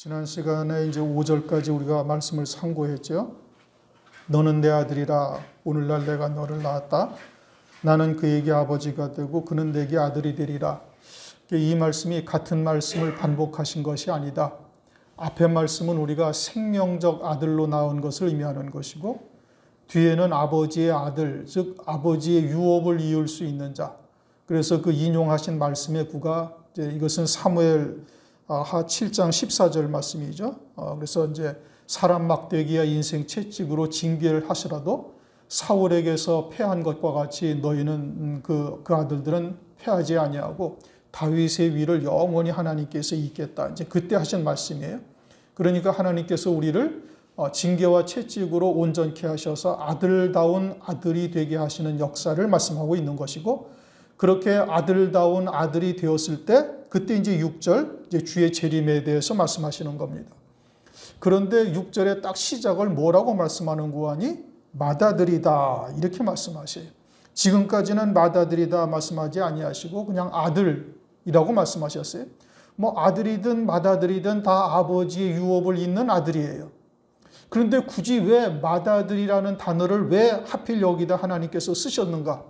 지난 시간에 이제 5절까지 우리가 말씀을 상고했죠. 너는 내 아들이라 오늘날 내가 너를 낳았다. 나는 그에게 아버지가 되고 그는 내게 아들이 되리라. 이 말씀이 같은 말씀을 반복하신 것이 아니다. 앞의 말씀은 우리가 생명적 아들로 낳은 것을 의미하는 것이고 뒤에는 아버지의 아들, 즉 아버지의 유업을 이을 수 있는 자. 그래서 그 인용하신 말씀의 구가 이것은 사무엘 하 7장 14절 말씀이죠. 그래서 이제 사람 막대기와 인생 채찍으로 징계를 하시라도 사울에게서 패한 것과 같이 너희는 그 아들들은 패하지 아니하고 다윗의 위를 영원히 하나님께서 잇겠다. 이제 그때 하신 말씀이에요. 그러니까 하나님께서 우리를 징계와 채찍으로 온전케 하셔서 아들다운 아들이 되게 하시는 역사를 말씀하고 있는 것이고, 그렇게 아들다운 아들이 되었을 때 그때 이제 6절 이제 주의 재림에 대해서 말씀하시는 겁니다. 그런데 6절에 딱 시작을 뭐라고 말씀하는 거하니? 맏아들이다 이렇게 말씀하셔요. 지금까지는 맏아들이다 말씀하지 아니하시고 그냥 아들이라고 말씀하셨어요. 뭐 아들이든 맏아들이든 다 아버지의 유업을 잇는 아들이에요. 그런데 굳이 왜 맏아들이라는 단어를 왜 하필 여기다 하나님께서 쓰셨는가?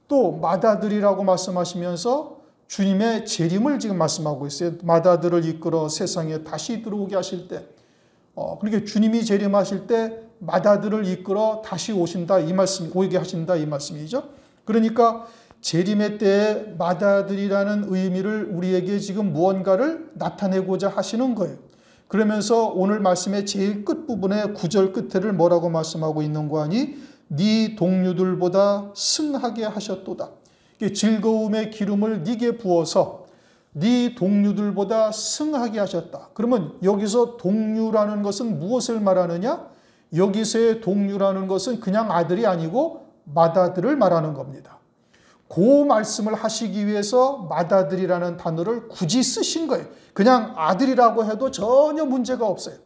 또 맏아들이라고 말씀하시면서 주님의 재림을 지금 말씀하고 있어요. 맏아들을 이끌어 세상에 다시 들어오게 하실 때, 그러니까 주님이 재림하실 때 맏아들을 이끌어 다시 오신다 이 말씀, 오게 하신다 이 말씀이죠. 그러니까 재림의 때에 맏아들이라는 의미를 우리에게 지금 무언가를 나타내고자 하시는 거예요. 그러면서 오늘 말씀의 제일 끝부분에 9절 끝에를 뭐라고 말씀하고 있는 거 아니? 네 동류들보다 승하게 하셨도다. 즐거움의 기름을 네게 부어서 네 동류들보다 승하게 하셨다. 그러면 여기서 동류라는 것은 무엇을 말하느냐? 여기서의 동류라는 것은 그냥 아들이 아니고 맏아들을 말하는 겁니다. 그 말씀을 하시기 위해서 맏아들이라는 단어를 굳이 쓰신 거예요. 그냥 아들이라고 해도 전혀 문제가 없어요.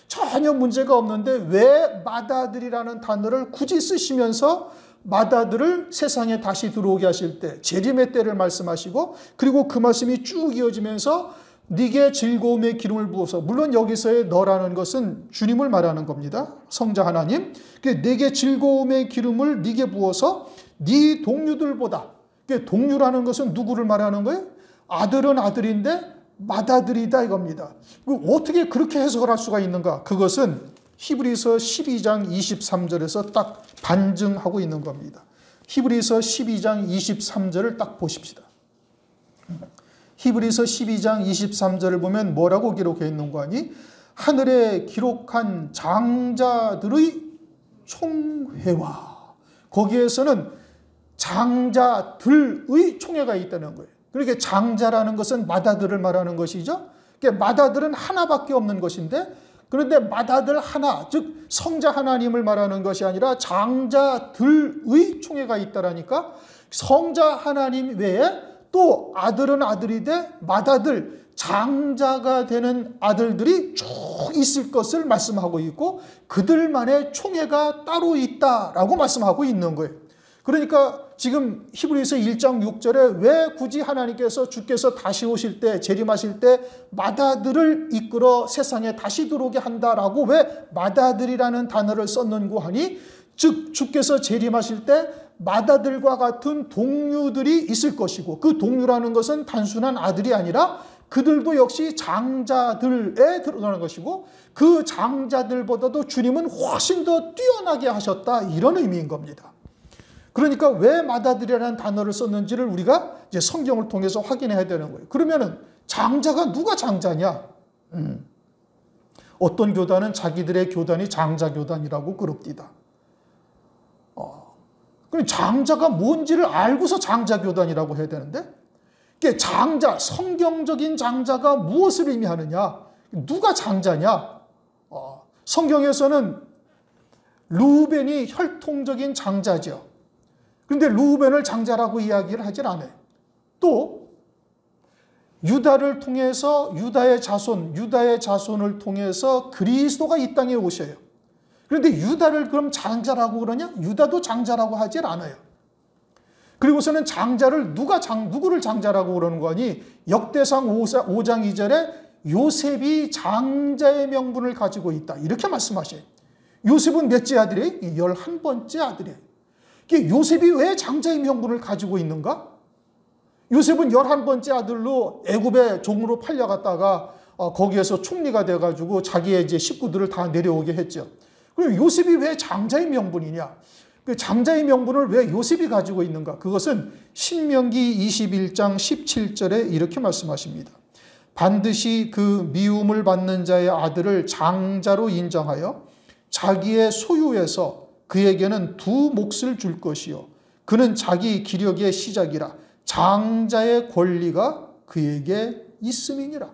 전혀 문제가 없는데 왜 맏아들이라는 단어를 굳이 쓰시면서 맏아들을 세상에 다시 들어오게 하실 때 재림의 때를 말씀하시고, 그리고 그 말씀이 쭉 이어지면서 네게 즐거움의 기름을 부어서, 물론 여기서의 너라는 것은 주님을 말하는 겁니다. 성자 하나님. 네게 즐거움의 기름을 네게 부어서 네 동류들보다, 동류라는 것은 누구를 말하는 거예요? 아들은 아들인데 맏아들이다 이겁니다. 어떻게 그렇게 해석을 할 수가 있는가? 그것은 히브리서 12장 23절에서 딱 반증하고 있는 겁니다. 히브리서 12장 23절을 딱 보십시다. 히브리서 12장 23절을 보면 뭐라고 기록해 있는 거 아니? 하늘에 기록한 장자들의 총회와, 거기에서는 장자들의 총회가 있다는 거예요. 그러니까 장자라는 것은 맏아들을 말하는 것이죠. 맏아들은 하나밖에 없는 것인데, 그런데 맏아들 하나, 즉 성자 하나님을 말하는 것이 아니라 장자들의 총회가 있다라니까, 성자 하나님 외에 또 아들은 아들이 돼 맏아들, 장자가 되는 아들들이 쭉 있을 것을 말씀하고 있고, 그들만의 총회가 따로 있다라고 말씀하고 있는 거예요. 그러니까 지금 히브리서 1장 6절에 왜 굳이 하나님께서 주께서 다시 오실 때, 재림하실 때 맏아들을 이끌어 세상에 다시 들어오게 한다라고 왜 맏아들이라는 단어를 썼는고 하니, 즉 주께서 재림하실 때 맏아들과 같은 동류들이 있을 것이고, 그 동류라는 것은 단순한 아들이 아니라 그들도 역시 장자들에 들어가는 것이고, 그 장자들보다도 주님은 훨씬 더 뛰어나게 하셨다 이런 의미인 겁니다. 그러니까 왜 맏아들이라는 단어를 썼는지를 우리가 이제 성경을 통해서 확인해야 되는 거예요. 그러면은 장자가 누가 장자냐? 어떤 교단은 자기들의 교단이 장자교단이라고 그럽디다. 그럼 장자가 뭔지를 알고서 장자교단이라고 해야 되는데, 장자, 성경적인 장자가 무엇을 의미하느냐? 누가 장자냐? 성경에서는 르우벤이 혈통적인 장자죠. 그런데 르우벤을 장자라고 이야기를 하질 않아요. 또 유다를 통해서 유다의 자손을 통해서 그리스도가 이 땅에 오셔요. 그런데 유다를 그럼 장자라고 그러냐? 유다도 장자라고 하질 않아요. 그리고서는 장자를 누구를 장자라고 그러는 거니? 역대상 5장 2절에 요셉이 장자의 명분을 가지고 있다. 이렇게 말씀하셔요. 요셉은 몇째 아들이에요? 11번째 아들이에요. 요셉이 왜 장자의 명분을 가지고 있는가? 요셉은 11번째 아들로 애굽의 종으로 팔려갔다가 거기에서 총리가 돼가지고 자기의 이제 식구들을 다 내려오게 했죠. 그럼 요셉이 왜 장자의 명분이냐? 그 장자의 명분을 왜 요셉이 가지고 있는가? 그것은 신명기 21장 17절에 이렇게 말씀하십니다. 반드시 그 미움을 받는 자의 아들을 장자로 인정하여 자기의 소유에서 그에게는 두 몫을 줄 것이요 그는 자기 기력의 시작이라 장자의 권리가 그에게 있음이니라.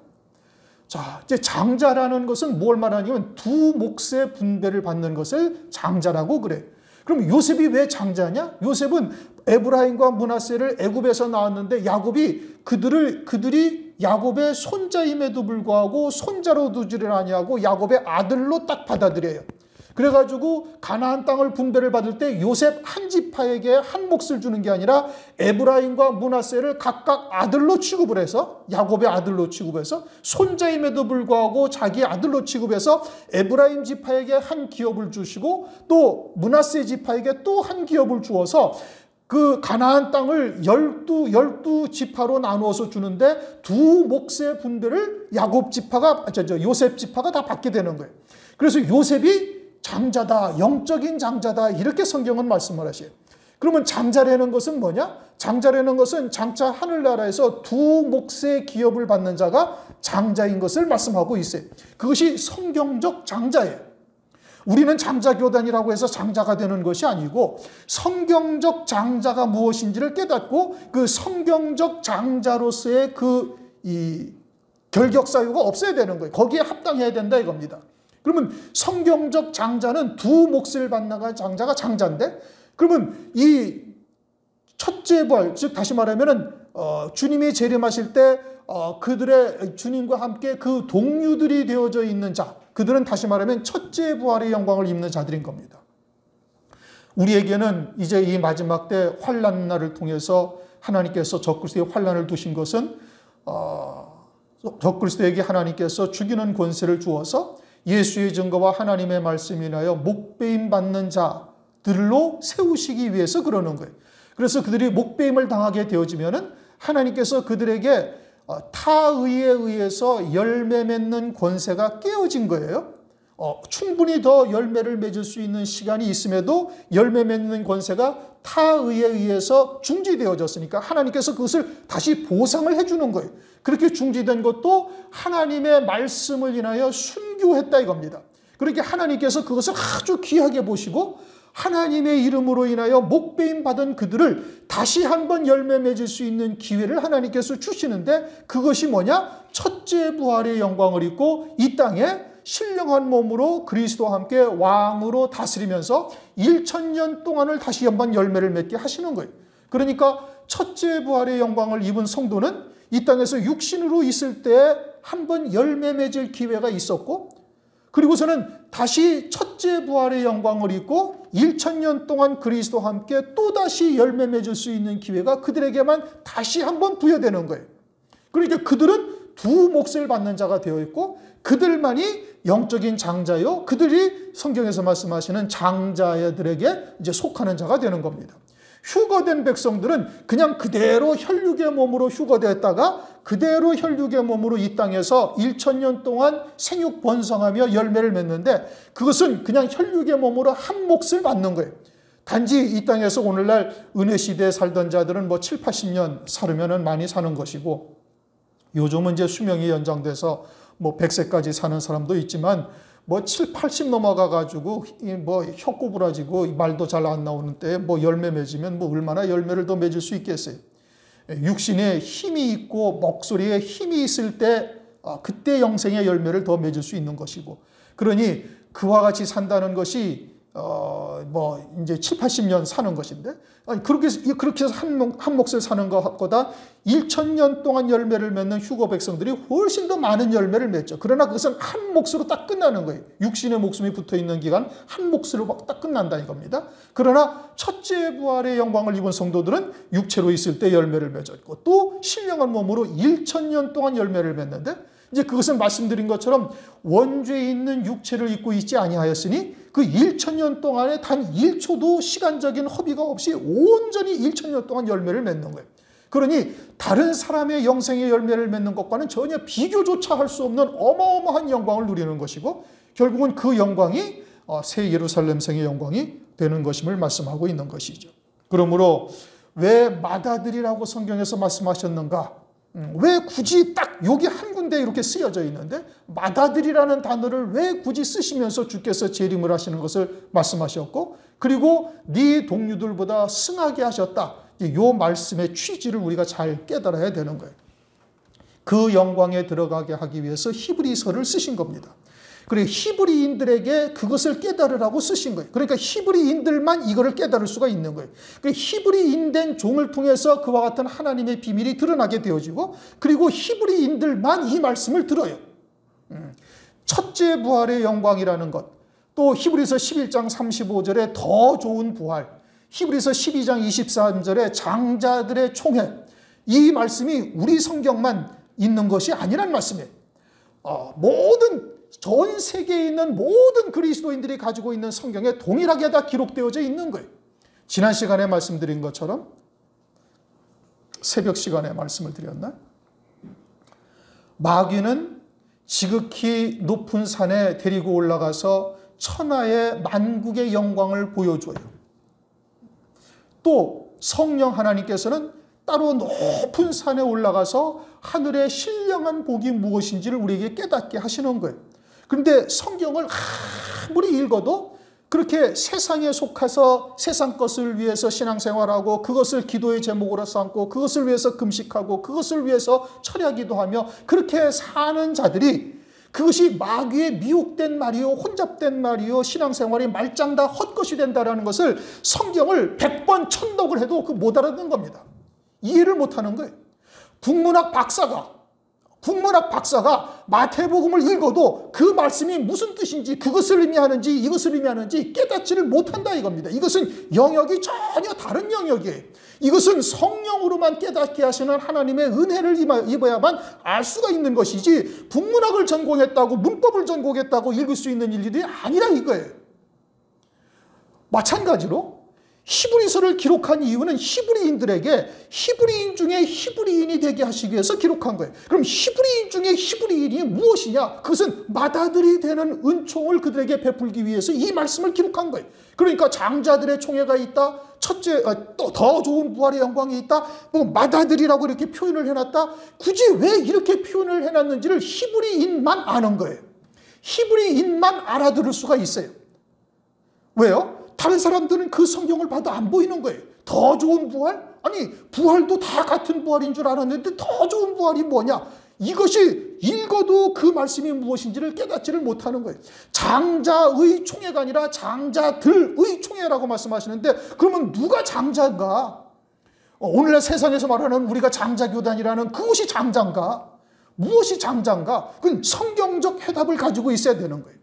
자, 이제 장자라는 것은 뭘 말하냐면 두 몫의 분배를 받는 것을 장자라고 그래. 그럼 요셉이 왜 장자냐? 요셉은 에브라임과 므낫세를 애굽에서 낳았는데 야곱이 그들이 야곱의 손자임에도 불구하고 손자로 두지를 아니하고 야곱의 아들로 딱 받아들여요. 그래가지고 가나안 땅을 분배를 받을 때 요셉 한 지파에게 한 몫을 주는 게 아니라 에브라임과 므낫세를 각각 아들로 취급을 해서 야곱의 아들로 취급해서 손자임에도 불구하고 자기 아들로 취급해서 에브라임 지파에게 한 기업을 주시고 또 므낫세 지파에게 또 한 기업을 주어서 그 가나안 땅을 12 지파로 나누어서 주는데 두 몫의 분배를 요셉 지파가 다 받게 되는 거예요. 그래서 요셉이 장자다, 영적인 장자다 이렇게 성경은 말씀을 하셔요. 그러면 장자라는 것은 뭐냐? 장자라는 것은 장차 하늘나라에서 두 몫의 기업을 받는 자가 장자인 것을 말씀하고 있어요. 그것이 성경적 장자예요. 우리는 장자교단이라고 해서 장자가 되는 것이 아니고 성경적 장자가 무엇인지를 깨닫고 그 성경적 장자로서의 이 결격사유가 없어야 되는 거예요. 거기에 합당해야 된다 이겁니다. 그러면 성경적 장자는 두 몫을 받는 장자가 장자인데 그러면 이 첫째 부활, 즉 다시 말하면은 주님이 재림하실 때 그들의 주님과 함께 그 동류들이 되어져 있는 자, 그들은 다시 말하면 첫째 부활의 영광을 입는 자들인 겁니다. 우리에게는 이제 이 마지막 때 환난 날을 통해서 하나님께서 적그리스도의 환난을 두신 것은 적그리스도에게 하나님께서 죽이는 권세를 주어서 예수의 증거와 하나님의 말씀을 인하여 목배임 받는 자들로 세우시기 위해서 그러는 거예요. 그래서 그들이 목배임을 당하게 되어지면은 하나님께서 그들에게 타의에 의해서 열매 맺는 권세가 깨어진 거예요. 충분히 더 열매를 맺을 수 있는 시간이 있음에도 열매 맺는 권세가 타의에 의해서 중지되어졌으니까 하나님께서 그것을 다시 보상을 해주는 거예요. 그렇게 중지된 것도 하나님의 말씀을 인하여 순교했다 이겁니다. 그렇게 하나님께서 그것을 아주 귀하게 보시고 하나님의 이름으로 인하여 목배임 받은 그들을 다시 한번 열매 맺을 수 있는 기회를 하나님께서 주시는데 그것이 뭐냐? 첫째 부활의 영광을 입고 이 땅에 신령한 몸으로 그리스도와 함께 왕으로 다스리면서 1000년 동안을 다시 한번 열매를 맺게 하시는 거예요. 그러니까 첫째 부활의 영광을 입은 성도는 이 땅에서 육신으로 있을 때 한번 열매 맺을 기회가 있었고 그리고서는 다시 첫째 부활의 영광을 입고 1000년 동안 그리스도와 함께 또다시 열매 맺을 수 있는 기회가 그들에게만 다시 한번 부여되는 거예요. 그러니까 그들은 두 몫을 받는 자가 되어 있고 그들만이 영적인 장자요 그들이 성경에서 말씀하시는 장자들에게 이제 속하는 자가 되는 겁니다. 휴거된 백성들은 그냥 그대로 혈육의 몸으로 휴거되었다가 그대로 혈육의 몸으로 이 땅에서 1000년 동안 생육 번성하며 열매를 맺는데 그것은 그냥 혈육의 몸으로 한 몫을 받는 거예요. 단지 이 땅에서 오늘날 은혜 시대에 살던 자들은 뭐 7, 80년 살으면 많이 사는 것이고 요즘은 이제 수명이 연장돼서 뭐 100세까지 사는 사람도 있지만 뭐 7, 80 넘어가가지고 뭐 혀 꼬부라지고 말도 잘 안 나오는 때 뭐 열매 맺으면 뭐 얼마나 열매를 더 맺을 수 있겠어요. 육신에 힘이 있고 목소리에 힘이 있을 때 그때 영생의 열매를 더 맺을 수 있는 것이고 그러니 그와 같이 산다는 것이 뭐 이제 7, 80년 사는 것인데 그렇게 해서 한 몫을 사는 것보다 1000년 동안 열매를 맺는 휴거 백성들이 훨씬 더 많은 열매를 맺죠. 그러나 그것은 한 몫으로 딱 끝나는 거예요. 육신의 목숨이 붙어있는 기간 한 몫으로 딱 끝난다 이겁니다. 그러나 첫째 부활의 영광을 입은 성도들은 육체로 있을 때 열매를 맺었고 또 신령한 몸으로 1000년 동안 열매를 맺는데 이제 그것은 말씀드린 것처럼 원죄에 있는 육체를 입고 있지 아니하였으니 그 1000년 동안에 단 1초도 시간적인 허비가 없이 온전히 1000년 동안 열매를 맺는 거예요. 그러니 다른 사람의 영생의 열매를 맺는 것과는 전혀 비교조차 할 수 없는 어마어마한 영광을 누리는 것이고 결국은 그 영광이 새 예루살렘성의 영광이 되는 것임을 말씀하고 있는 것이죠. 그러므로 왜 맏아들이라고 성경에서 말씀하셨는가? 왜 굳이 딱 여기 한 군데 이렇게 쓰여져 있는데 맏아들이라는 단어를 왜 굳이 쓰시면서 주께서 재림을 하시는 것을 말씀하셨고 그리고 네 동료들보다 승하게 하셨다. 이 말씀의 취지를 우리가 잘 깨달아야 되는 거예요. 그 영광에 들어가게 하기 위해서 히브리서를 쓰신 겁니다. 그리고 히브리인들에게 그것을 깨달으라고 쓰신 거예요. 그러니까 히브리인들만 이거를 깨달을 수가 있는 거예요. 그러니까 히브리인된 종을 통해서 그와 같은 하나님의 비밀이 드러나게 되어지고 그리고 히브리인들만 이 말씀을 들어요. 첫째 부활의 영광이라는 것, 또 히브리서 11장 35절에 더 좋은 부활, 히브리서 12장 23절에 장자들의 총회, 이 말씀이 우리 성경만 있는 것이 아니란 말씀이에요. 모든 전 세계에 있는 모든 그리스도인들이 가지고 있는 성경에 동일하게 다 기록되어져 있는 거예요. 지난 시간에 말씀드린 것처럼 새벽 시간에 말씀을 드렸나? 마귀는 지극히 높은 산에 데리고 올라가서 천하의 만국의 영광을 보여줘요. 또 성령 하나님께서는 따로 높은 산에 올라가서 하늘의 신령한 복이 무엇인지를 우리에게 깨닫게 하시는 거예요. 그런데 성경을 아무리 읽어도 그렇게 세상에 속해서 세상 것을 위해서 신앙생활하고 그것을 기도의 제목으로 삼고 그것을 위해서 금식하고 그것을 위해서 철야기도 하며 그렇게 사는 자들이 그것이 마귀의 미혹된 말이요 혼잡된 말이요 신앙생활이 말짱 다 헛것이 된다는 것을 성경을 100번 천독을 해도 그 못 알아듣는 겁니다. 이해를 못하는 거예요. 국문학 박사가 마태복음을 읽어도 그 말씀이 무슨 뜻인지 그것을 의미하는지 이것을 의미하는지 깨닫지를 못한다 이겁니다. 이것은 영역이 전혀 다른 영역이에요. 이것은 성령으로만 깨닫게 하시는 하나님의 은혜를 입어야만 알 수가 있는 것이지 국문학을 전공했다고 문법을 전공했다고 읽을 수 있는 일들이 아니라 이거예요. 마찬가지로 히브리서를 기록한 이유는 히브리인들에게 히브리인 중에 히브리인이 되게 하시기 위해서 기록한 거예요. 그럼 히브리인 중에 히브리인이 무엇이냐? 그것은 맏아들이 되는 은총을 그들에게 베풀기 위해서 이 말씀을 기록한 거예요. 그러니까 장자들의 총회가 있다. 첫째, 또 더 좋은 부활의 영광이 있다. 뭐 맏아들이라고 이렇게 표현을 해놨다. 굳이 왜 이렇게 표현을 해놨는지를 히브리인만 아는 거예요. 히브리인만 알아들을 수가 있어요. 왜요? 다른 사람들은 그 성경을 봐도 안 보이는 거예요. 더 좋은 부활? 아니 부활도 다 같은 부활인 줄 알았는데 더 좋은 부활이 뭐냐? 이것이 읽어도 그 말씀이 무엇인지를 깨닫지를 못하는 거예요. 장자의 총회가 아니라 장자들의 총회라고 말씀하시는데 그러면 누가 장자인가? 오늘날 세상에서 말하는 우리가 장자교단이라는 그것이 장자인가? 무엇이 장자인가? 그건 성경적 해답을 가지고 있어야 되는 거예요.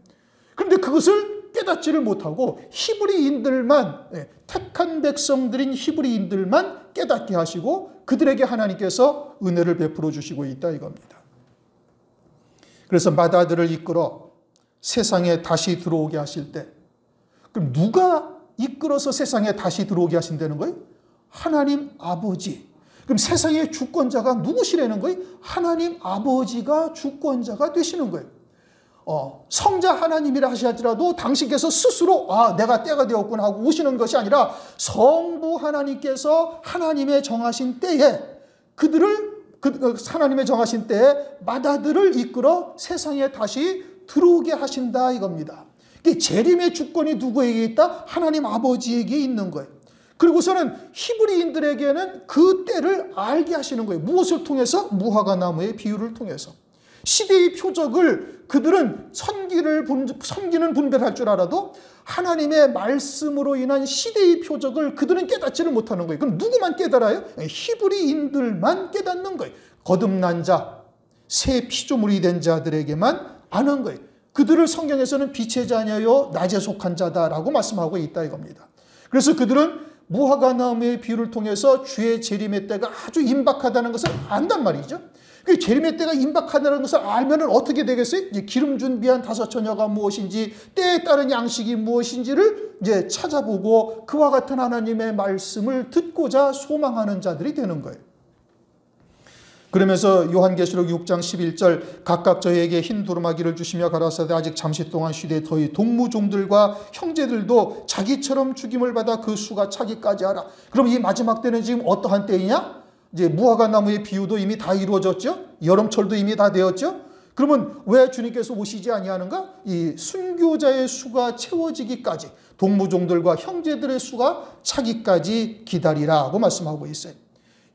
그런데 그것을 깨닫지를 못하고 히브리인들만 택한 백성들인 히브리인들만 깨닫게 하시고 그들에게 하나님께서 은혜를 베풀어 주시고 있다 이겁니다. 그래서 맏아들을 이끌어 세상에 다시 들어오게 하실 때 그럼 누가 이끌어서 세상에 다시 들어오게 하신다는 거예요? 하나님 아버지. 그럼 세상의 주권자가 누구시라는 거예요? 하나님 아버지가 주권자가 되시는 거예요. 성자 하나님이라 하시더라도 당신께서 스스로 내가 때가 되었구나 하고 오시는 것이 아니라 성부 하나님께서 하나님의 정하신 때에 하나님의 정하신 때에 맏아들을 이끌어 세상에 다시 들어오게 하신다 이겁니다. 재림의 주권이 누구에게 있다? 하나님 아버지에게 있는 거예요. 그리고서는 히브리인들에게는 그 때를 알게 하시는 거예요. 무엇을 통해서? 무화과 나무의 비유를 통해서. 시대의 표적을 그들은 선기는 분별할 줄 알아도 하나님의 말씀으로 인한 시대의 표적을 그들은 깨닫지를 못하는 거예요. 그럼 누구만 깨달아요? 히브리인들만 깨닫는 거예요. 거듭난 자, 새 피조물이 된 자들에게만 아는 거예요. 그들을 성경에서는 빛의 자녀요 낮에 속한 자다라고 말씀하고 있다 이겁니다. 그래서 그들은 무화과 나무의 비유를 통해서 주의 재림의 때가 아주 임박하다는 것을 안단 말이죠. 그 재림의 때가 임박하다는 것을 알면은 어떻게 되겠어요? 이제 기름 준비한 5 처녀가 무엇인지, 때에 따른 양식이 무엇인지를 이제 찾아보고 그와 같은 하나님의 말씀을 듣고자 소망하는 자들이 되는 거예요. 그러면서 요한계시록 6장 11절 각각 저희에게 흰 두루마기를 주시며 가라사대 아직 잠시 동안 쉬되 저희 동무종들과 형제들도 자기처럼 죽임을 받아 그 수가 차기까지 하라. 그럼 이 마지막 때는 지금 어떠한 때이냐? 이제 무화과 나무의 비유도 이미 다 이루어졌죠. 여름철도 이미 다 되었죠. 그러면 왜 주님께서 오시지 아니하는가? 이 순교자의 수가 채워지기까지, 동무종들과 형제들의 수가 차기까지 기다리라고 말씀하고 있어요.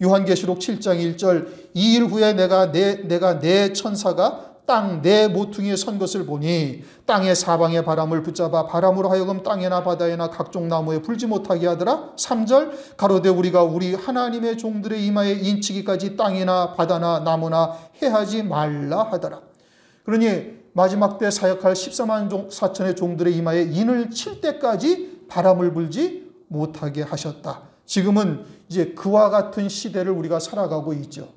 요한계시록 7장 1절 2일 후에 내가 내 천사가 땅 네 모퉁이에 선 것을 보니 땅의 사방의 바람을 붙잡아 바람으로 하여금 땅에나 바다에나 각종 나무에 불지 못하게 하더라. 3절 가로되 우리가 우리 하나님의 종들의 이마에 인치기까지 땅이나 바다나 나무나 해하지 말라 하더라. 그러니 마지막 때 사역할 14만 4천의 종들의 이마에 인을 칠 때까지 바람을 불지 못하게 하셨다. 지금은 이제 그와 같은 시대를 우리가 살아가고 있죠.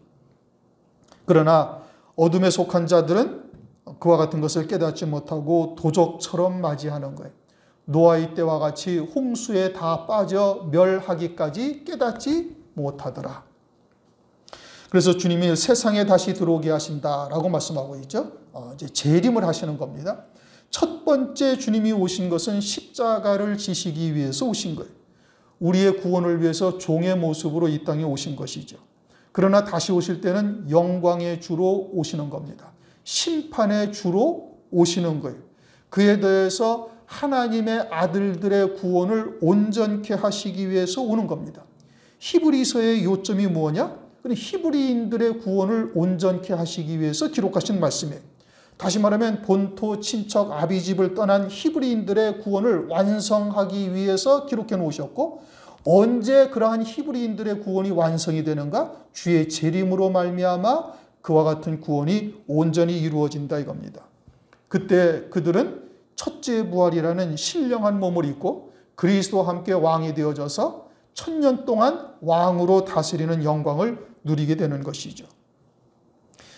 그러나 어둠에 속한 자들은 그와 같은 것을 깨닫지 못하고 도적처럼 맞이하는 거예요. 노아의 때와 같이 홍수에 다 빠져 멸하기까지 깨닫지 못하더라. 그래서 주님이 세상에 다시 들어오게 하신다라고 말씀하고 있죠. 이제 재림을 하시는 겁니다. 첫 번째 주님이 오신 것은 십자가를 지시기 위해서 오신 거예요. 우리의 구원을 위해서 종의 모습으로 이 땅에 오신 것이죠. 그러나 다시 오실 때는 영광의 주로 오시는 겁니다. 심판의 주로 오시는 거예요. 그에 대해서 하나님의 아들들의 구원을 온전케 하시기 위해서 오는 겁니다. 히브리서의 요점이 뭐냐? 히브리인들의 구원을 온전케 하시기 위해서 기록하신 말씀이에요. 다시 말하면 본토 친척 아비집을 떠난 히브리인들의 구원을 완성하기 위해서 기록해 놓으셨고, 언제 그러한 히브리인들의 구원이 완성이 되는가? 주의 재림으로 말미암아 그와 같은 구원이 온전히 이루어진다 이겁니다. 그때 그들은 첫째 부활이라는 신령한 몸을 입고 그리스도와 함께 왕이 되어져서 1000년 동안 왕으로 다스리는 영광을 누리게 되는 것이죠.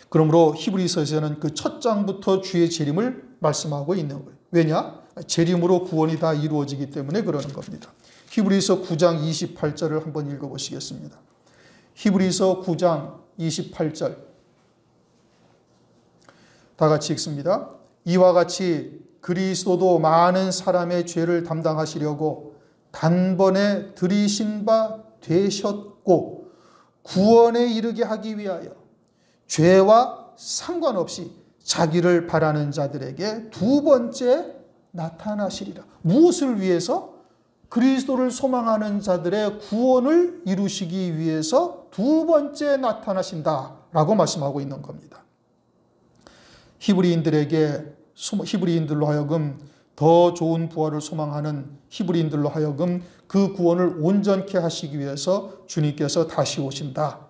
그러므로 히브리서에서는 그 첫 장부터 주의 재림을 말씀하고 있는 거예요. 왜냐? 재림으로 구원이 다 이루어지기 때문에 그러는 겁니다. 히브리서 9장 28절을 한번 읽어보시겠습니다. 히브리서 9장 28절 다 같이 읽습니다. 이와 같이 그리스도도 많은 사람의 죄를 담당하시려고 단번에 들이신 바 되셨고 구원에 이르게 하기 위하여 죄와 상관없이 자기를 바라는 자들에게 두 번째 나타나시리라. 무엇을 위해서? 그리스도를 소망하는 자들의 구원을 이루시기 위해서 두 번째 나타나신다라고 말씀하고 있는 겁니다. 히브리인들로 하여금 더 좋은 부활을 소망하는 히브리인들로 하여금 그 구원을 온전케 하시기 위해서 주님께서 다시 오신다.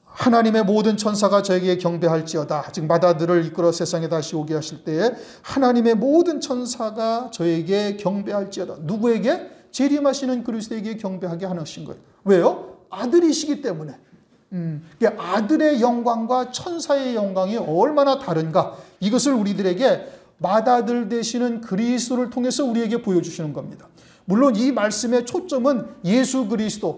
하나님의 모든 천사가 저에게 경배할지어다. 즉 마다들을 이끌어 세상에 다시 오게 하실 때에 하나님의 모든 천사가 저에게 경배할지어다. 누구에게? 재림하시는 그리스도에게 경배하게 하신 거예요. 왜요? 아들이시기 때문에. 아들의 영광과 천사의 영광이 얼마나 다른가, 이것을 우리들에게 맏아들 되시는 그리스도를 통해서 우리에게 보여주시는 겁니다. 물론 이 말씀의 초점은 예수 그리스도,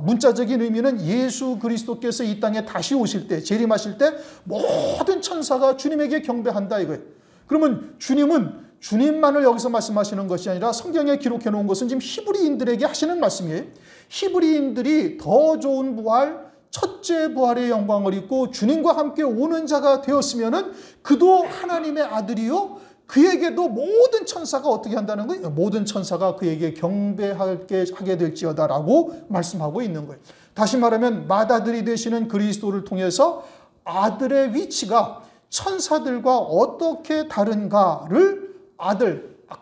문자적인 의미는 예수 그리스도께서 이 땅에 다시 오실 때, 재림하실 때 모든 천사가 주님에게 경배한다 이거예요. 그러면 주님은 주님만을 여기서 말씀하시는 것이 아니라 성경에 기록해 놓은 것은 지금 히브리인들에게 하시는 말씀이에요. 히브리인들이 더 좋은 부활, 첫째 부활의 영광을 입고 주님과 함께 오는 자가 되었으면은 그도 하나님의 아들이요, 그에게도 모든 천사가 어떻게 한다는 거예요? 모든 천사가 그에게 경배하게 하게 될지어다라고 말씀하고 있는 거예요. 다시 말하면 맏아들이 되시는 그리스도를 통해서 아들의 위치가 천사들과 어떻게 다른가를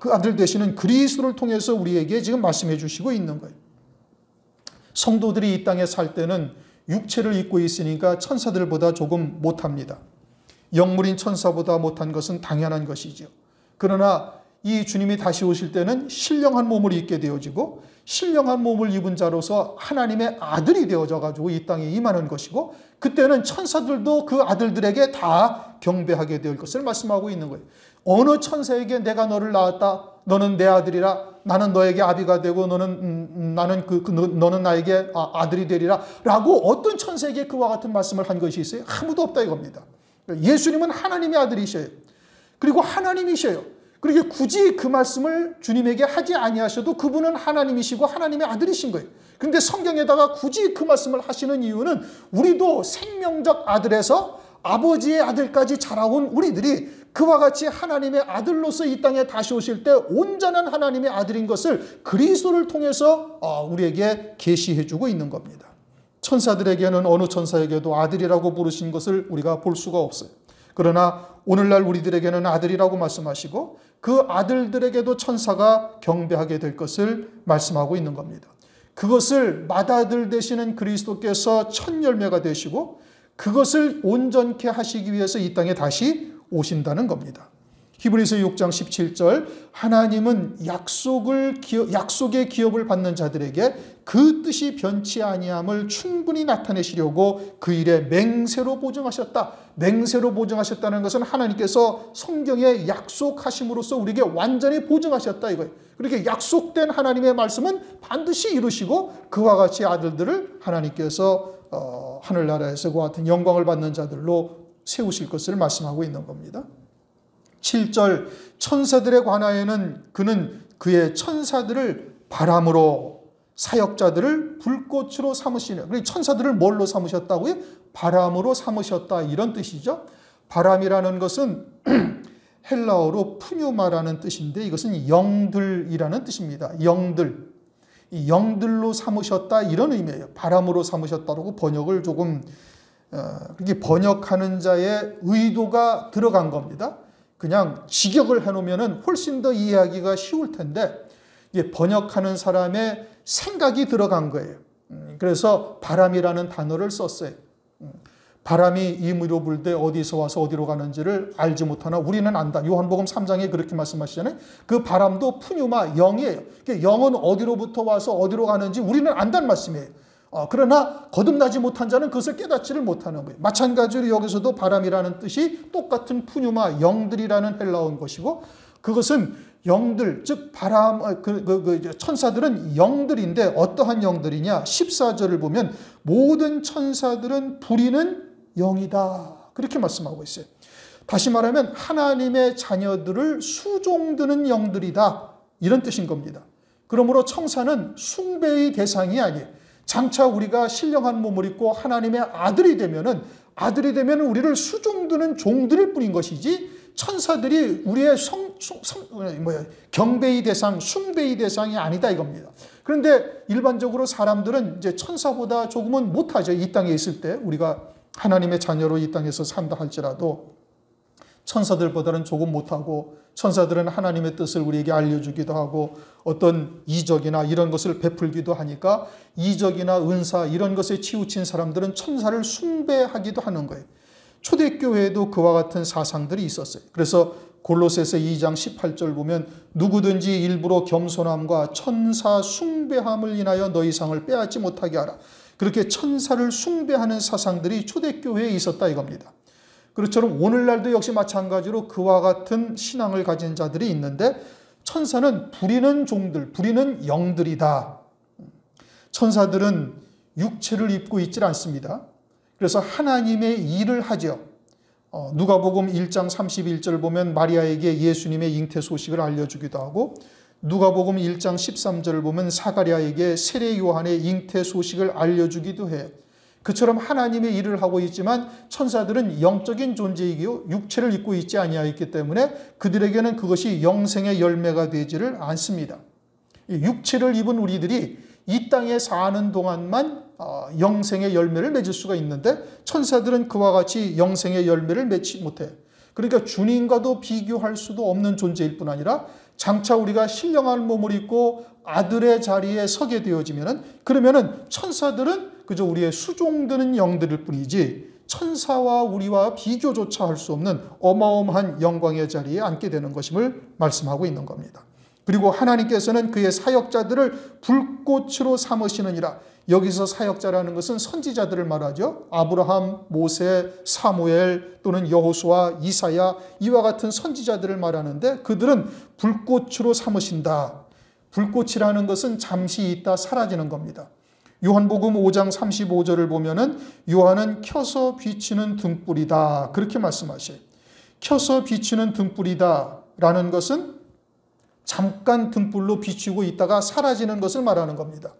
그 아들 되시는 그리스도를 통해서 우리에게 지금 말씀해 주시고 있는 거예요. 성도들이 이 땅에 살 때는 육체를 입고 있으니까 천사들보다 조금 못합니다. 영물인 천사보다 못한 것은 당연한 것이죠. 그러나 이 주님이 다시 오실 때는 신령한 몸을 입게 되어지고 신령한 몸을 입은 자로서 하나님의 아들이 되어져 가지고 이 땅에 임하는 것이고, 그때는 천사들도 그 아들들에게 다 경배하게 될 것을 말씀하고 있는 거예요. 어느 천사에게 내가 너를 낳았다, 너는 내 아들이라, 나는 너에게 아비가 되고 너는 나에게 아들이 되리라 라고 어떤 천사에게 그와 같은 말씀을 한 것이 있어요? 아무도 없다 이겁니다. 예수님은 하나님의 아들이셔요. 그리고 하나님이셔요. 그렇게 굳이 그 말씀을 주님에게 하지 아니하셔도 그분은 하나님이시고 하나님의 아들이신 거예요. 그런데 성경에다가 굳이 그 말씀을 하시는 이유는 우리도 생명적 아들에서 아버지의 아들까지 자라온 우리들이 그와 같이 하나님의 아들로서 이 땅에 다시 오실 때 온전한 하나님의 아들인 것을 그리스도를 통해서 우리에게 계시해 주고 있는 겁니다. 천사들에게는 어느 천사에게도 아들이라고 부르신 것을 우리가 볼 수가 없어요. 그러나 오늘날 우리들에게는 아들이라고 말씀하시고 그 아들들에게도 천사가 경배하게 될 것을 말씀하고 있는 겁니다. 그것을 맏아들 되시는 그리스도께서 첫 열매가 되시고 그것을 온전케 하시기 위해서 이 땅에 다시 오신다는 겁니다. 히브리서 6장 17절, 하나님은 약속의 기업을 받는 자들에게 그 뜻이 변치 아니함을 충분히 나타내시려고 그 일에 맹세로 보증하셨다. 맹세로 보증하셨다는 것은 하나님께서 성경에 약속하심으로써 우리에게 완전히 보증하셨다 이거예요. 그렇게 약속된 하나님의 말씀은 반드시 이루시고 그와 같이 아들들을 하나님께서 하늘나라에서 그와 같은 영광을 받는 자들로 세우실 것을 말씀하고 있는 겁니다. 7절, 천사들에 관하여는 그는 그의 천사들을 바람으로, 사역자들을 불꽃으로 삼으시네. 그러니까 천사들을 뭘로 삼으셨다고요? 바람으로 삼으셨다, 이런 뜻이죠. 바람이라는 것은 헬라어로 푸뉴마라는 뜻인데 이것은 영들이라는 뜻입니다. 영들. 이 영들로 삼으셨다, 이런 의미예요. 바람으로 삼으셨다고 번역을 조금 그렇게 번역하는 자의 의도가 들어간 겁니다. 그냥 직역을 해놓으면 훨씬 더 이해하기가 쉬울 텐데 번역하는 사람의 생각이 들어간 거예요. 그래서 바람이라는 단어를 썼어요. 바람이 임의로 불 때 어디서 와서 어디로 가는지를 알지 못하나 우리는 안다. 요한복음 3장에 그렇게 말씀하시잖아요. 그 바람도 푸뉴마, 영이에요. 영은 어디로부터 와서 어디로 가는지 우리는 안다는 말씀이에요. 그러나 거듭나지 못한 자는 그것을 깨닫지를 못하는 거예요. 마찬가지로 여기서도 바람이라는 뜻이 똑같은 푸뉴마, 영들이라는 헬라어인 것이고 그것은 영들, 즉 바람, 천사들은 영들인데 어떠한 영들이냐? 14절을 보면 모든 천사들은 부리는 영이다. 그렇게 말씀하고 있어요. 다시 말하면 하나님의 자녀들을 수종드는 영들이다. 이런 뜻인 겁니다. 그러므로 천사는 숭배의 대상이 아니에요. 장차 우리가 신령한 몸을 입고 하나님의 아들이 되면은 우리를 수종드는 종들일 뿐인 것이지 천사들이 우리의 경배의 대상, 숭배의 대상이 아니다 이겁니다. 그런데 일반적으로 사람들은 이제 천사보다 조금은 못하죠. 이 땅에 있을 때 우리가 하나님의 자녀로 이 땅에서 산다 할지라도 천사들보다는 조금 못하고 천사들은 하나님의 뜻을 우리에게 알려주기도 하고 어떤 이적이나 이런 것을 베풀기도 하니까 이적이나 은사 이런 것에 치우친 사람들은 천사를 숭배하기도 하는 거예요. 초대교회에도 그와 같은 사상들이 있었어요. 그래서 골로새서 2장 18절 보면 누구든지 일부러 겸손함과 천사 숭배함을 인하여 너희 상을 빼앗지 못하게 하라. 그렇게 천사를 숭배하는 사상들이 초대교회에 있었다 이겁니다. 그렇처럼 오늘날도 역시 마찬가지로 그와 같은 신앙을 가진 자들이 있는데 천사는 부리는 종들, 부리는 영들이다. 천사들은 육체를 입고 있질 않습니다. 그래서 하나님의 일을 하죠. 누가복음 1장 31절 보면 마리아에게 예수님의 잉태 소식을 알려주기도 하고 누가복음 1장 13절을 보면 사가랴에게 세례 요한의 잉태 소식을 알려주기도 해요. 그처럼 하나님의 일을 하고 있지만 천사들은 영적인 존재이기요 육체를 입고 있지 아니하였기 때문에 그들에게는 그것이 영생의 열매가 되지를 않습니다. 육체를 입은 우리들이 이 땅에 사는 동안만 영생의 열매를 맺을 수가 있는데 천사들은 그와 같이 영생의 열매를 맺지 못해요. 그러니까 주님과도 비교할 수도 없는 존재일 뿐 아니라 장차 우리가 신령한 몸을 입고 아들의 자리에 서게 되어지면은 그러면은 천사들은 그저 우리의 수종드는 영들일 뿐이지 천사와 우리와 비교조차 할 수 없는 어마어마한 영광의 자리에 앉게 되는 것임을 말씀하고 있는 겁니다. 그리고 하나님께서는 그의 사역자들을 불꽃으로 삼으시느니라. 여기서 사역자라는 것은 선지자들을 말하죠. 아브라함, 모세, 사무엘 또는 여호수아, 이사야 이와 같은 선지자들을 말하는데 그들은 불꽃으로 삼으신다. 불꽃이라는 것은 잠시 있다 사라지는 겁니다. 요한복음 5장 35절을 보면은 요한은 켜서 비추는 등불이다. 그렇게 말씀하셔요. 켜서 비추는 등불이다 라는 것은 잠깐 등불로 비추고 있다가 사라지는 것을 말하는 겁니다.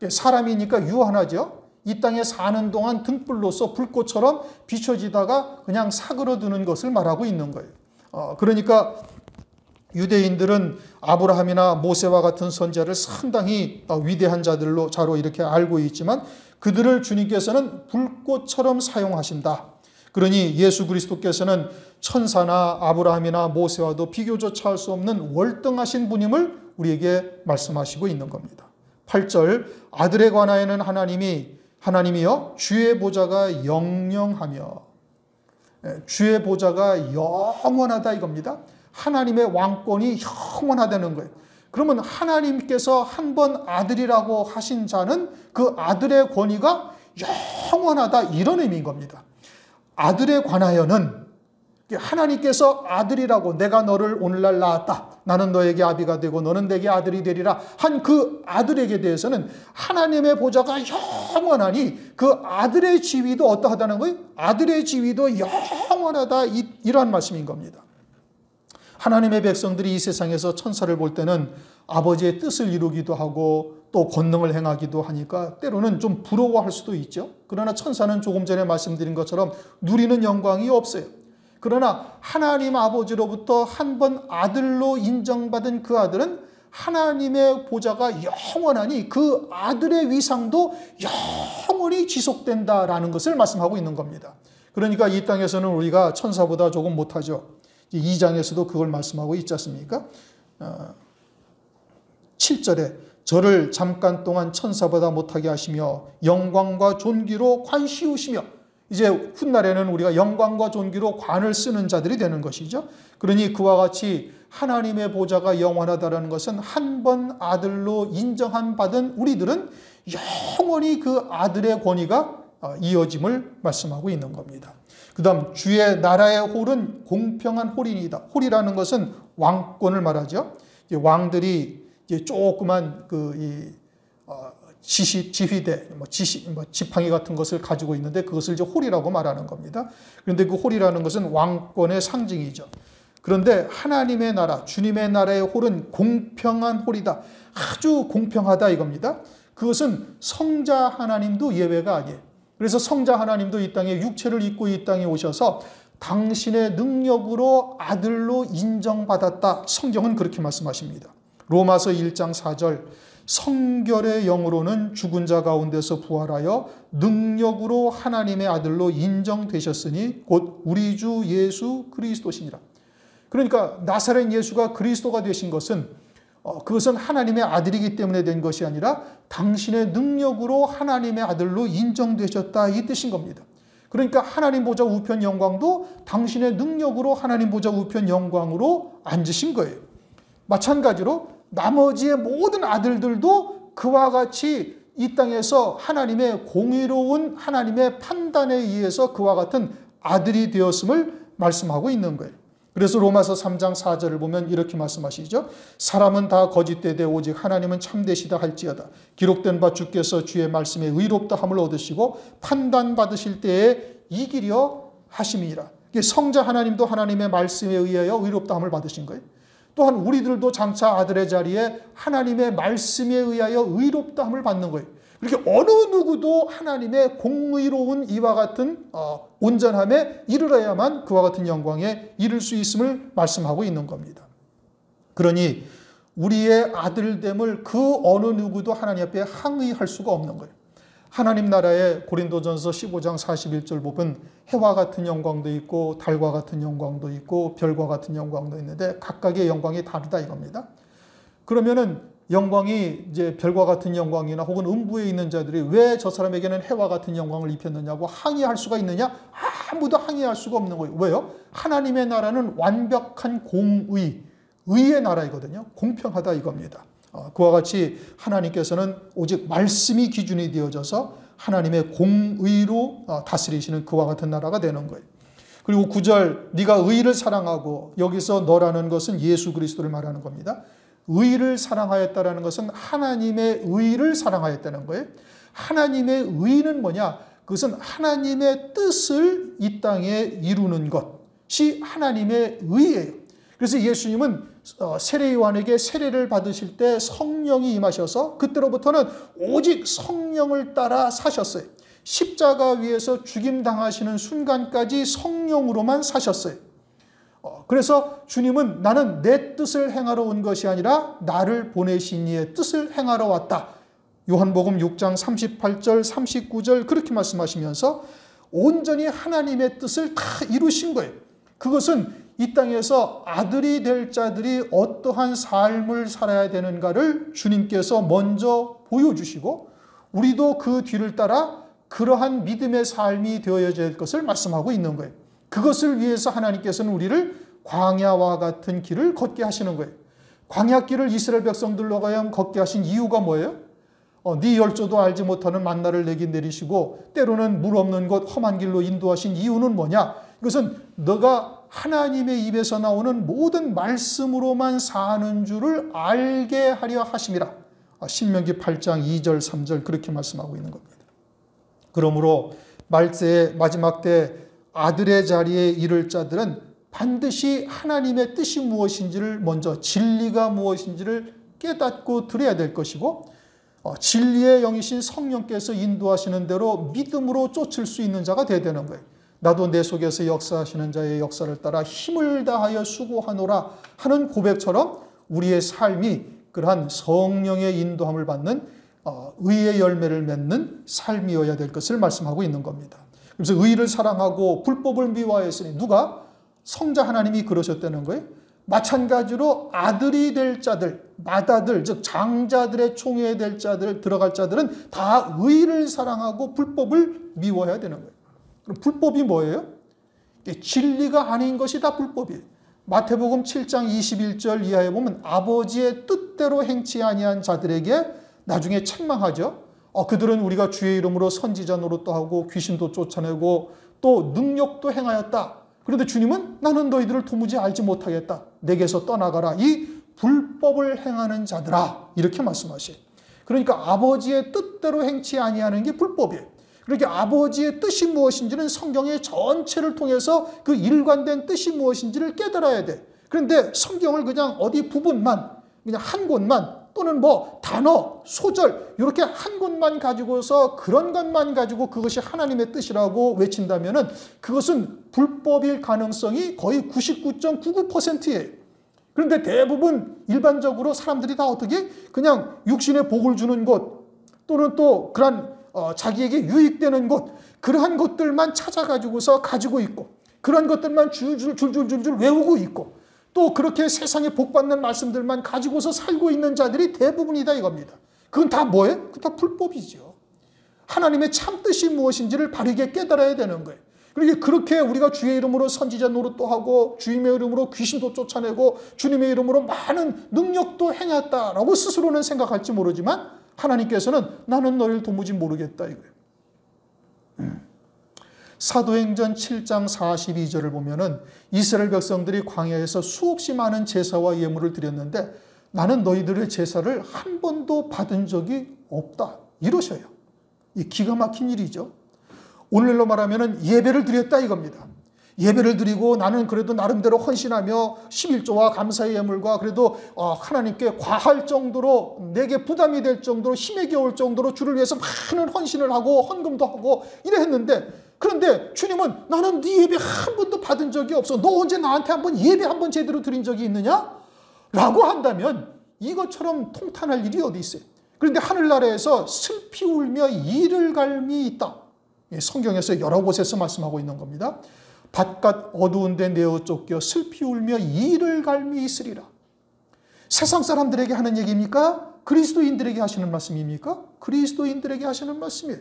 사람이니까 유한하죠. 이 땅에 사는 동안 등불로서 불꽃처럼 비춰지다가 그냥 사그러드는 것을 말하고 있는 거예요. 그러니까 유대인들은 아브라함이나 모세와 같은 선지자를 상당히 위대한 자로 이렇게 알고 있지만 그들을 주님께서는 불꽃처럼 사용하신다. 그러니 예수 그리스도께서는 천사나 아브라함이나 모세와도 비교조차 할 수 없는 월등하신 분임을 우리에게 말씀하시고 있는 겁니다. 8절 아들에 관하여는 하나님이여 주의 보좌가 영영하며 주의 보좌가 영원하다 이겁니다. 하나님의 왕권이 영원하다는 거예요. 그러면 하나님께서 한 번 아들이라고 하신 자는 그 아들의 권위가 영원하다 이런 의미인 겁니다. 아들에 관하여는 하나님께서 아들이라고 내가 너를 오늘날 낳았다. 나는 너에게 아비가 되고 너는 내게 아들이 되리라 한 그 아들에게 대해서는 하나님의 보좌가 영원하니 그 아들의 지위도 어떠하다는 거예요? 아들의 지위도 영원하다 이러한 말씀인 겁니다. 하나님의 백성들이 이 세상에서 천사를 볼 때는 아버지의 뜻을 이루기도 하고 또 권능을 행하기도 하니까 때로는 좀 부러워할 수도 있죠. 그러나 천사는 조금 전에 말씀드린 것처럼 누리는 영광이 없어요. 그러나 하나님 아버지로부터 한 번 아들로 인정받은 그 아들은 하나님의 보좌가 영원하니 그 아들의 위상도 영원히 지속된다라는 것을 말씀하고 있는 겁니다. 그러니까 이 땅에서는 우리가 천사보다 조금 못하죠. 2장에서도 그걸 말씀하고 있지 않습니까? 7절에 저를 잠깐 동안 천사보다 못하게 하시며 영광과 존귀로 관 씌우시며 이제 훗날에는 우리가 영광과 존귀로 관을 쓰는 자들이 되는 것이죠. 그러니 그와 같이 하나님의 보좌가 영원하다는 것은 한 번 아들로 인정한 받은 우리들은 영원히 그 아들의 권위가 이어짐을 말씀하고 있는 겁니다. 그 다음 주의 나라의 홀은 공평한 홀이니이다. 홀이라는 것은 왕권을 말하죠. 왕들이 조그만 지휘대, 지팡이 같은 것을 가지고 있는데 그것을 이제 홀이라고 말하는 겁니다. 그런데 그 홀이라는 것은 왕권의 상징이죠. 그런데 하나님의 나라, 주님의 나라의 홀은 공평한 홀이다. 아주 공평하다 이겁니다. 그것은 성자 하나님도 예외가 아니에요. 그래서 성자 하나님도 이 땅에 육체를 입고 이 땅에 오셔서 당신의 능력으로 아들로 인정받았다. 성경은 그렇게 말씀하십니다. 로마서 1장 4절 성결의 영으로는 죽은 자 가운데서 부활하여 능력으로 하나님의 아들로 인정되셨으니 곧 우리 주 예수 그리스도시니라. 그러니까 나사렛 예수가 그리스도가 되신 것은 그것은 하나님의 아들이기 때문에 된 것이 아니라 당신의 능력으로 하나님의 아들로 인정되셨다 이 뜻인 겁니다. 그러니까 하나님 보좌 우편 영광도 당신의 능력으로 하나님 보좌 우편 영광으로 앉으신 거예요. 마찬가지로 나머지의 모든 아들들도 그와 같이 이 땅에서 하나님의 공의로운 하나님의 판단에 의해서 그와 같은 아들이 되었음을 말씀하고 있는 거예요. 그래서 로마서 3장 4절을 보면 이렇게 말씀하시죠. 사람은 다 거짓되되 오직 하나님은 참되시다 할지어다. 기록된 바 주께서 주의 말씀에 의롭다함을 얻으시고 판단받으실 때에 이기려 하심이니라. 성자 하나님도 하나님의 말씀에 의하여 의롭다함을 받으신 거예요. 또한 우리들도 장차 아들의 자리에 하나님의 말씀에 의하여 의롭다함을 받는 거예요. 그렇게 어느 누구도 하나님의 공의로운 이와 같은 온전함에 이르러야만 그와 같은 영광에 이를 수 있음을 말씀하고 있는 겁니다. 그러니 우리의 아들됨을 그 어느 누구도 하나님 앞에 항의할 수가 없는 거예요. 하나님 나라의 고린도전서 15장 41절 보면 해와 같은 영광도 있고 달과 같은 영광도 있고 별과 같은 영광도 있는데 각각의 영광이 다르다 이겁니다. 그러면은 영광이 이제 별과 같은 영광이나 혹은 음부에 있는 자들이 왜 저 사람에게는 해와 같은 영광을 입혔느냐고 항의할 수가 있느냐? 아무도 항의할 수가 없는 거예요. 왜요? 하나님의 나라는 완벽한 공의, 의의 나라이거든요. 공평하다 이겁니다. 그와 같이 하나님께서는 오직 말씀이 기준이 되어져서 하나님의 공의로 다스리시는 그와 같은 나라가 되는 거예요. 그리고 9절 네가 의를 사랑하고, 여기서 너라는 것은 예수 그리스도를 말하는 겁니다. 의를 사랑하였다라는 것은 하나님의 의를 사랑하였다는 거예요. 하나님의 의는 뭐냐? 그것은 하나님의 뜻을 이 땅에 이루는 것이 하나님의 의예요. 그래서 예수님은 세례 요한에게 세례를 받으실 때 성령이 임하셔서 그때로부터는 오직 성령을 따라 사셨어요. 십자가 위에서 죽임당하시는 순간까지 성령으로만 사셨어요. 그래서 주님은 나는 내 뜻을 행하러 온 것이 아니라 나를 보내신 이의 뜻을 행하러 왔다. 요한복음 6장 38절 39절 그렇게 말씀하시면서 온전히 하나님의 뜻을 다 이루신 거예요. 그것은 이 땅에서 아들이 될 자들이 어떠한 삶을 살아야 되는가를 주님께서 먼저 보여주시고, 우리도 그 뒤를 따라 그러한 믿음의 삶이 되어야 될 것을 말씀하고 있는 거예요. 그것을 위해서 하나님께서는 우리를 광야와 같은 길을 걷게 하시는 거예요. 광야길을 이스라엘 백성들로 하여금 걷게 하신 이유가 뭐예요? 네 열조도 알지 못하는 만나를 내게 내리시고 때로는 물 없는 곳 험한 길로 인도하신 이유는 뭐냐? 이것은 너가 하나님의 입에서 나오는 모든 말씀으로만 사는 줄을 알게 하려 하심이라. 신명기 8장 2절 3절 그렇게 말씀하고 있는 겁니다. 그러므로 말세의 마지막 때 아들의 자리에 이를 자들은 반드시 하나님의 뜻이 무엇인지를 먼저, 진리가 무엇인지를 깨닫고 들어야 될 것이고, 진리의 영이신 성령께서 인도하시는 대로 믿음으로 쫓을 수 있는 자가 되어야 되는 거예요. 나도 내 속에서 역사하시는 자의 역사를 따라 힘을 다하여 수고하노라 하는 고백처럼 우리의 삶이 그러한 성령의 인도함을 받는 의의 열매를 맺는 삶이어야 될 것을 말씀하고 있는 겁니다. 그래서 의를 사랑하고 불법을 미워하였으니, 누가? 성자 하나님이 그러셨다는 거예요. 마찬가지로 아들이 될 자들, 맏아들, 즉 장자들의 총회에 될 자들, 들어갈 자들은 다 의를 사랑하고 불법을 미워해야 되는 거예요. 그럼 불법이 뭐예요? 진리가 아닌 것이 다 불법이에요. 마태복음 7장 21절 이하에 보면 아버지의 뜻대로 행치 아니한 자들에게 나중에 책망하죠. 그들은 우리가 주의 이름으로 선지자 노릇도 하고 귀신도 쫓아내고 또 능력도 행하였다. 그런데 주님은 나는 너희들을 도무지 알지 못하겠다. 내게서 떠나가라. 이 불법을 행하는 자들아. 이렇게 말씀하셔요. 그러니까 아버지의 뜻대로 행치 아니하는 게 불법이에요. 그러니까 아버지의 뜻이 무엇인지는 성경의 전체를 통해서 그 일관된 뜻이 무엇인지를 깨달아야 돼. 그런데 성경을 그냥 어디 부분만, 그냥 한 곳만, 또는 단어, 소절 이렇게 한 곳만 가지고서 그런 것만 가지고 그것이 하나님의 뜻이라고 외친다면은 그것은 불법일 가능성이 거의 99.99%예요. 그런데 대부분 일반적으로 사람들이 다 어떻게 그냥 육신의 복을 주는 곳, 또는 또 그런 자기에게 유익되는 곳, 그러한 것들만 찾아가지고서 가지고 있고, 그런 것들만 줄줄줄줄 외우고 있고, 또 그렇게 세상에 복받는 말씀들만 가지고서 살고 있는 자들이 대부분이다 이겁니다. 그건 다 뭐예요? 그건 다 불법이죠. 하나님의 참뜻이 무엇인지를 바르게 깨달아야 되는 거예요. 그렇게 우리가 주의 이름으로 선지자 노릇도 하고 주님의 이름으로 귀신도 쫓아내고 주님의 이름으로 많은 능력도 행했다라고 스스로는 생각할지 모르지만 하나님께서는 나는 너를 도무지 모르겠다 이거예요. 사도행전 7장 42절을 보면은 이스라엘 백성들이 광야에서 수없이 많은 제사와 예물을 드렸는데 나는 너희들의 제사를 한 번도 받은 적이 없다. 이러셔요. 이 기가 막힌 일이죠. 오늘날로 말하면은 예배를 드렸다 이겁니다. 예배를 드리고 나는 그래도 나름대로 헌신하며 11조와 감사의 예물과 그래도 하나님께 과할 정도로 내게 부담이 될 정도로 힘에 겨울 정도로 주를 위해서 많은 헌신을 하고 헌금도 하고 이래 했는데, 그런데 주님은 나는 네 예배 한 번도 받은 적이 없어. 너 언제 나한테 한번 예배 한 번 제대로 드린 적이 있느냐? 라고 한다면 이것처럼 통탄할 일이 어디 있어요? 그런데 하늘나라에서 슬피 울며 이를 갈미 있다. 성경에서 여러 곳에서 말씀하고 있는 겁니다. 바깥 어두운 데 내어 쫓겨 슬피 울며 이를 갈미 있으리라. 세상 사람들에게 하는 얘기입니까? 그리스도인들에게 하시는 말씀입니까? 그리스도인들에게 하시는 말씀이에요.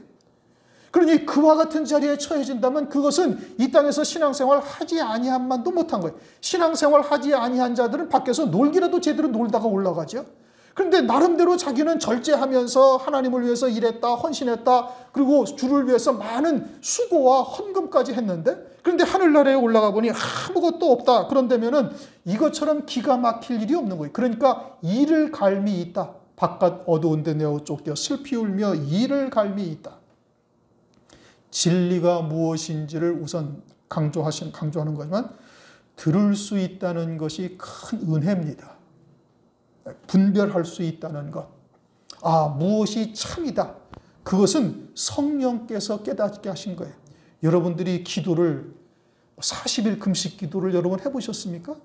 그러니 그와 같은 자리에 처해진다면 그것은 이 땅에서 신앙생활 하지 아니한만도 못한 거예요. 신앙생활 하지 아니한 자들은 밖에서 놀기라도 제대로 놀다가 올라가죠. 그런데 나름대로 자기는 절제하면서 하나님을 위해서 일했다, 헌신했다, 그리고 주를 위해서 많은 수고와 헌금까지 했는데, 그런데 하늘나라에 올라가 보니 아무것도 없다. 그런다면은 이것처럼 기가 막힐 일이 없는 거예요. 그러니까 이를 갈미 있다. 바깥 어두운 데 내어 쫓겨 슬피 울며 이를 갈미 있다. 진리가 무엇인지를 우선 강조하는 거지만 들을 수 있다는 것이 큰 은혜입니다. 분별할 수 있다는 것. 무엇이 참이다. 그것은 성령께서 깨닫게 하신 거예요. 여러분들이 기도를 40일 금식 기도를 여러분 해보셨습니까?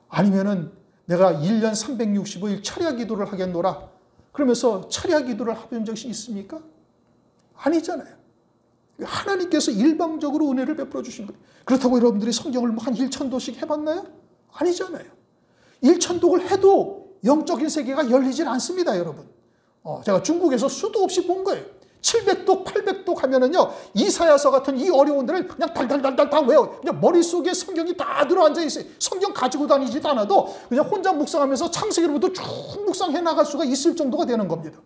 아니면은 내가 1년 365일 철야 기도를 하겠노라 그러면서 철야 기도를 해본 적이 있습니까? 아니잖아요. 하나님께서 일방적으로 은혜를 베풀어 주신 거예요. 그렇다고 여러분들이 성경을 한 1,000도씩 해봤나요? 아니잖아요. 1,000독을 해도 영적인 세계가 열리질 않습니다, 여러분. 제가 중국에서 수도 없이 본 거예요. 700독, 800독 하면은요, 이사야서 같은 이 어려운 데를 그냥 달달달달 다 외워. 그냥 머릿속에 성경이 다 들어앉아 있어요. 성경 가지고 다니지도 않아도 그냥 혼자 묵상하면서 창세기로부터 쭉 묵상해 나갈 수가 있을 정도가 되는 겁니다.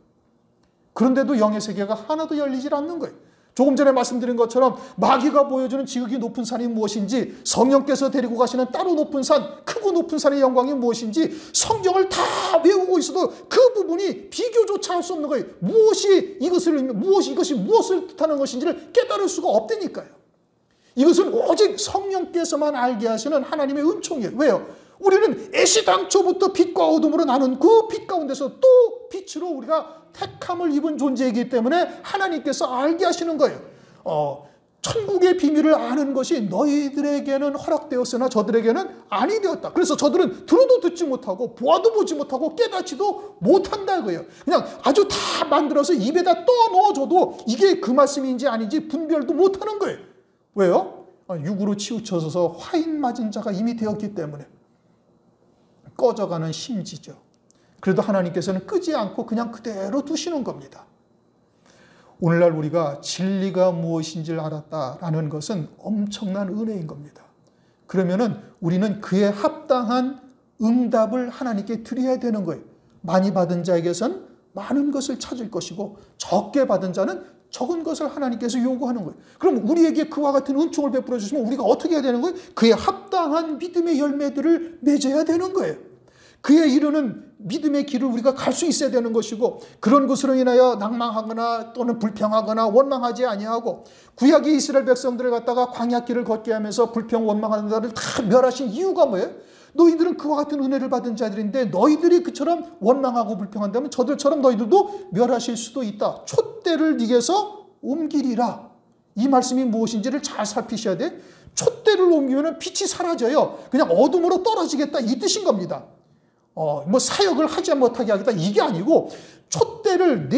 그런데도 영의 세계가 하나도 열리질 않는 거예요. 조금 전에 말씀드린 것처럼 마귀가 보여주는 지극히 높은 산이 무엇인지, 성령께서 데리고 가시는 따로 높은 산, 크고 높은 산의 영광이 무엇인지 성경을 다 외우고 있어도 그 부분이 비교조차 할 수 없는 거예요. 이것이 무엇을 뜻하는 것인지를 깨달을 수가 없다니까요. 이것은 오직 성령께서만 알게 하시는 하나님의 은총이에요. 왜요? 우리는 애시당초부터 빛과 어둠으로 나눈 그 빛 가운데서 또 빛으로 우리가 택함을 입은 존재이기 때문에 하나님께서 알게 하시는 거예요. 천국의 비밀을 아는 것이 너희들에게는 허락되었으나 저들에게는 아니 되었다. 그래서 저들은 들어도 듣지 못하고 보아도 보지 못하고 깨닫지도 못한다 이거예요. 그냥 아주 다 만들어서 입에다 떠 넣어줘도 이게 그 말씀인지 아닌지 분별도 못하는 거예요. 왜요? 육으로 치우쳐서 화인 맞은 자가 이미 되었기 때문에. 꺼져가는 심지죠. 그래도 하나님께서는 끄지 않고 그냥 그대로 두시는 겁니다. 오늘날 우리가 진리가 무엇인지를 알았다라는 것은 엄청난 은혜인 겁니다. 그러면은 우리는 그에 합당한 응답을 하나님께 드려야 되는 거예요. 많이 받은 자에게선 많은 것을 찾을 것이고 적게 받은 자는 적은 것을 하나님께서 요구하는 거예요. 그럼 우리에게 그와 같은 은총을 베풀어 주시면 우리가 어떻게 해야 되는 거예요? 그에 합당한 믿음의 열매들을 맺어야 되는 거예요. 그에 이르는 믿음의 길을 우리가 갈 수 있어야 되는 것이고, 그런 것으로 인하여 낭망하거나 또는 불평하거나 원망하지 아니하고, 구약의 이스라엘 백성들을 갖다가 광야길을 걷게 하면서 불평 원망하는 자를 다 멸하신 이유가 뭐예요? 너희들은 그와 같은 은혜를 받은 자들인데 너희들이 그처럼 원망하고 불평한다면 저들처럼 너희들도 멸하실 수도 있다. 촛대를 네게서 옮기리라. 이 말씀이 무엇인지를 잘 살피셔야 돼. 촛대를 옮기면 빛이 사라져요. 그냥 어둠으로 떨어지겠다 이 뜻인 겁니다. 사역을 하지 못하게 하겠다 이게 아니고, 촛대를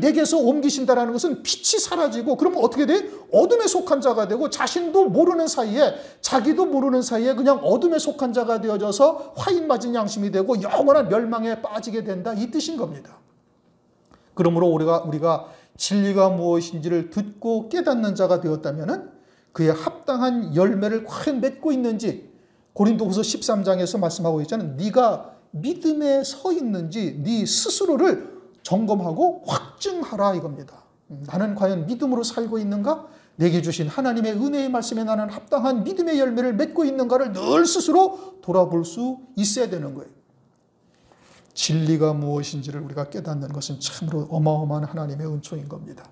내게서 옮기신다라는 것은 빛이 사라지고, 그러면 어떻게 돼? 어둠에 속한 자가 되고 자기도 모르는 사이에 그냥 어둠에 속한 자가 되어져서 화인 맞은 양심이 되고 영원한 멸망에 빠지게 된다 이 뜻인 겁니다. 그러므로 우리가 진리가 무엇인지를 듣고 깨닫는 자가 되었다면은 그에 합당한 열매를 과연 맺고 있는지, 고린도후서 13장에서 말씀하고 있잖아요. 네가 믿음에 서 있는지 네 스스로를 점검하고 확증하라 이겁니다. 나는 과연 믿음으로 살고 있는가? 내게 주신 하나님의 은혜의 말씀에 나는 합당한 믿음의 열매를 맺고 있는가를 늘 스스로 돌아볼 수 있어야 되는 거예요. 진리가 무엇인지를 우리가 깨닫는 것은 참으로 어마어마한 하나님의 은총인 겁니다.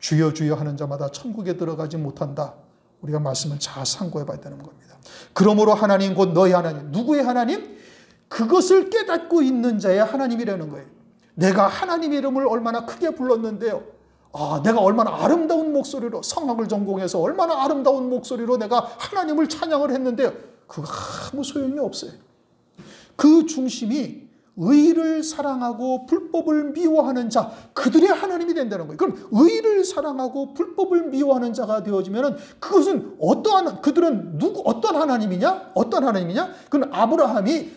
주여 주여 하는 자마다 천국에 들어가지 못한다. 우리가 말씀을 잘 상고해 봐야 되는 겁니다. 그러므로 하나님 곧 너희 하나님. 누구의 하나님? 그것을 깨닫고 있는 자의 하나님이라는 거예요. 내가 하나님의 이름을 얼마나 크게 불렀는데요. 내가 얼마나 아름다운 목소리로, 성악을 전공해서 얼마나 아름다운 목소리로 내가 하나님을 찬양을 했는데요. 그거 아무 소용이 없어요. 그 중심이 의를 사랑하고 불법을 미워하는 자, 그들의 하나님이 된다는 거예요. 그럼 의를 사랑하고 불법을 미워하는 자가 되어지면은 그것은 어떤 하나님이냐? 어떤 하나님이냐? 그건 아브라함이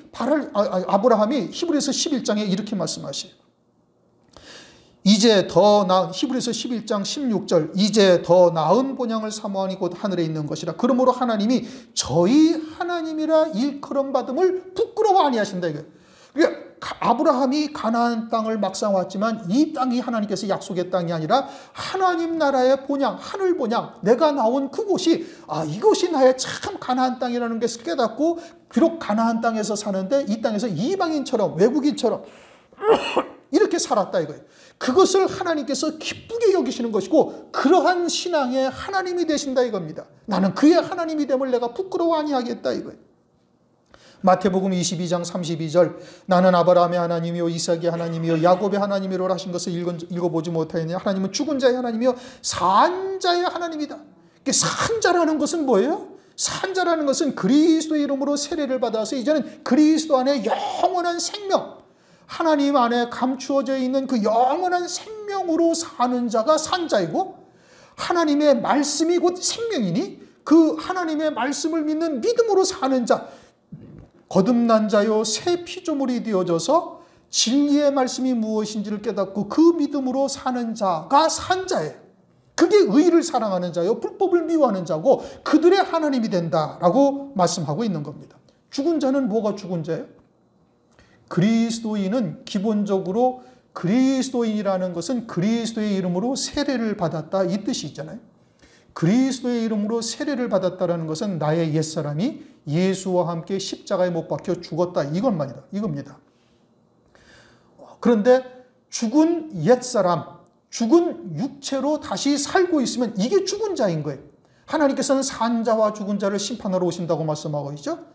히브리서 11장에 이렇게 말씀하셔요. 이제 더 나은, 히브리서 11장 16절, 이제 더 나은 본향을 사모하니 곧 하늘에 있는 것이라. 그러므로 하나님이 저희 하나님이라 일컬음 받음을 부끄러워 아니하신다 이거예요. 그러니까 아브라함이 가나안 땅을 막상 왔지만 이 땅이 하나님께서 약속의 땅이 아니라 하나님 나라의 본향, 하늘 본향, 내가 나온 그곳이 이것이 나의 참 가나안 땅이라는 것을 깨닫고, 비록 가나안 땅에서 사는데 이 땅에서 이방인처럼, 외국인처럼 이렇게 살았다 이거예요. 그것을 하나님께서 기쁘게 여기시는 것이고, 그러한 신앙의 하나님이 되신다 이겁니다. 나는 그의 하나님이 됨을 내가 부끄러워 아니하겠다 이거예요. 마태복음 22장 32절, 나는 아브라함의 하나님이요 이삭의 하나님이요 야곱의 하나님이로라 하신 것을 읽어보지 못하였느냐. 하나님은 죽은 자의 하나님이요 산 자의 하나님이다. 산 자라는 것은 뭐예요? 산 자라는 것은 그리스도의 이름으로 세례를 받아서 이제는 그리스도 안에 영원한 생명, 하나님 안에 감추어져 있는 그 영원한 생명으로 사는 자가 산 자이고, 하나님의 말씀이 곧 생명이니 그 하나님의 말씀을 믿는 믿음으로 사는 자, 거듭난 자요 새 피조물이 되어져서 진리의 말씀이 무엇인지를 깨닫고 그 믿음으로 사는 자가 산 자예요. 그게 의를 사랑하는 자요 불법을 미워하는 자고 그들의 하나님이 된다라고 말씀하고 있는 겁니다. 죽은 자는 뭐가 죽은 자예요? 그리스도인은 기본적으로, 그리스도인이라는 것은 그리스도의 이름으로 세례를 받았다 이 뜻이 있잖아요. 그리스도의 이름으로 세례를 받았다는 것은 나의 옛사람이 예수와 함께 십자가에 못 박혀 죽었다 이겁니다. 그런데 죽은 옛사람, 죽은 육체로 다시 살고 있으면 이게 죽은 자인 거예요. 하나님께서는 산 자와 죽은 자를 심판하러 오신다고 말씀하고 있죠.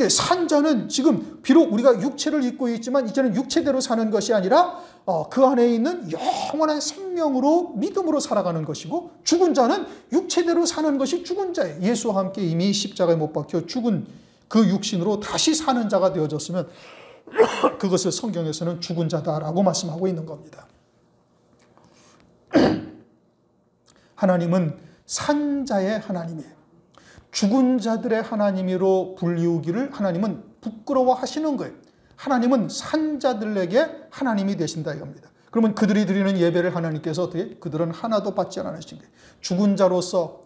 산 자는 지금 비록 우리가 육체를 입고 있지만 이제는 육체대로 사는 것이 아니라 그 안에 있는 영원한 생명으로 믿음으로 살아가는 것이고, 죽은 자는 육체대로 사는 것이 죽은 자예요. 예수와 함께 이미 십자가에 못 박혀 죽은 그 육신으로 다시 사는 자가 되어졌으면 그것을 성경에서는 죽은 자다라고 말씀하고 있는 겁니다. 하나님은 산 자의 하나님이에요. 죽은 자들의 하나님으로 불리우기를 하나님은 부끄러워 하시는 거예요. 하나님은 산 자들에게 하나님이 되신다 이겁니다. 그러면 그들이 드리는 예배를 하나님께서 어떻게? 그들은 하나도 받지 않으신 거예요. 죽은 자로서,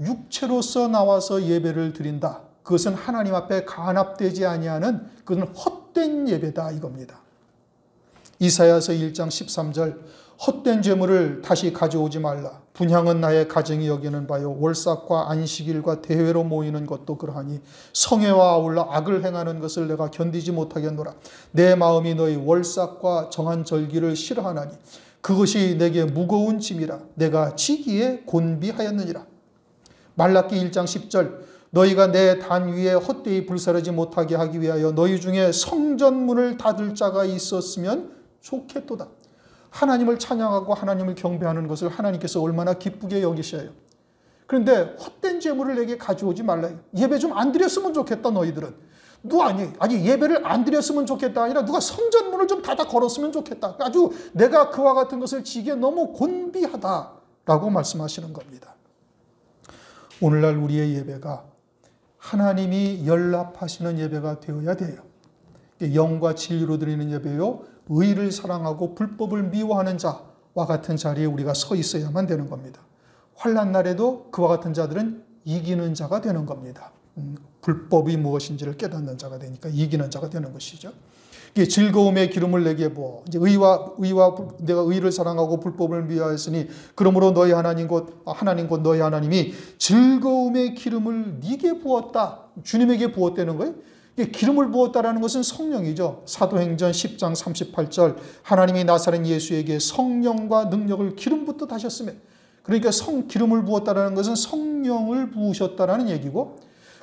육체로서 나와서 예배를 드린다. 그것은 하나님 앞에 간합되지 아니하는, 그것은 헛된 예배다 이겁니다. 이사야서 1장 13절, 헛된 재물을 다시 가져오지 말라. 분향은 나의 가정이 여기는 바요. 월삭과 안식일과 대회로 모이는 것도 그러하니 성회와 아울러 악을 행하는 것을 내가 견디지 못하겠노라. 내 마음이 너희 월삭과 정한 절기를 싫어하나니 그것이 내게 무거운 짐이라. 내가 지기에 곤비하였느니라. 말라기 1장 10절, 너희가 내 단 위에 헛되이 불사르지 못하게 하기 위하여 너희 중에 성전문을 닫을 자가 있었으면 좋겠도다. 하나님을 찬양하고 하나님을 경배하는 것을 하나님께서 얼마나 기쁘게 여기셔요. 그런데 헛된 재물을 내게 가져오지 말라. 예배 좀 안 드렸으면 좋겠다 너희들은. 아니 예배를 안 드렸으면 좋겠다 아니라 누가 성전문을 좀 닫아 걸었으면 좋겠다. 아주 내가 그와 같은 것을 지기에 너무 곤비하다라고 말씀하시는 겁니다. 오늘날 우리의 예배가 하나님이 연락하시는 예배가 되어야 돼요. 영과 진리로 드리는 예배요, 의를 사랑하고 불법을 미워하는 자와 같은 자리에 우리가 서 있어야만 되는 겁니다. 환난 날에도 그와 같은 자들은 이기는 자가 되는 겁니다. 불법이 무엇인지를 깨닫는 자가 되니까 이기는 자가 되는 것이죠. 즐거움의 기름을 내게 부어, 이제 의와 내가 의를 사랑하고 불법을 미워하였으니 그러므로 너희 하나님 곧 너희 하나님이 즐거움의 기름을 네게 부었다. 주님에게 부었다는 거예요. 기름을 부었다라는 것은 성령이죠. 사도행전 10장 38절, 하나님이 나사렛 예수에게 성령과 능력을 기름 붓듯 하셨으며, 그러니까 기름을 부었다라는 것은 성령을 부으셨다라는 얘기고,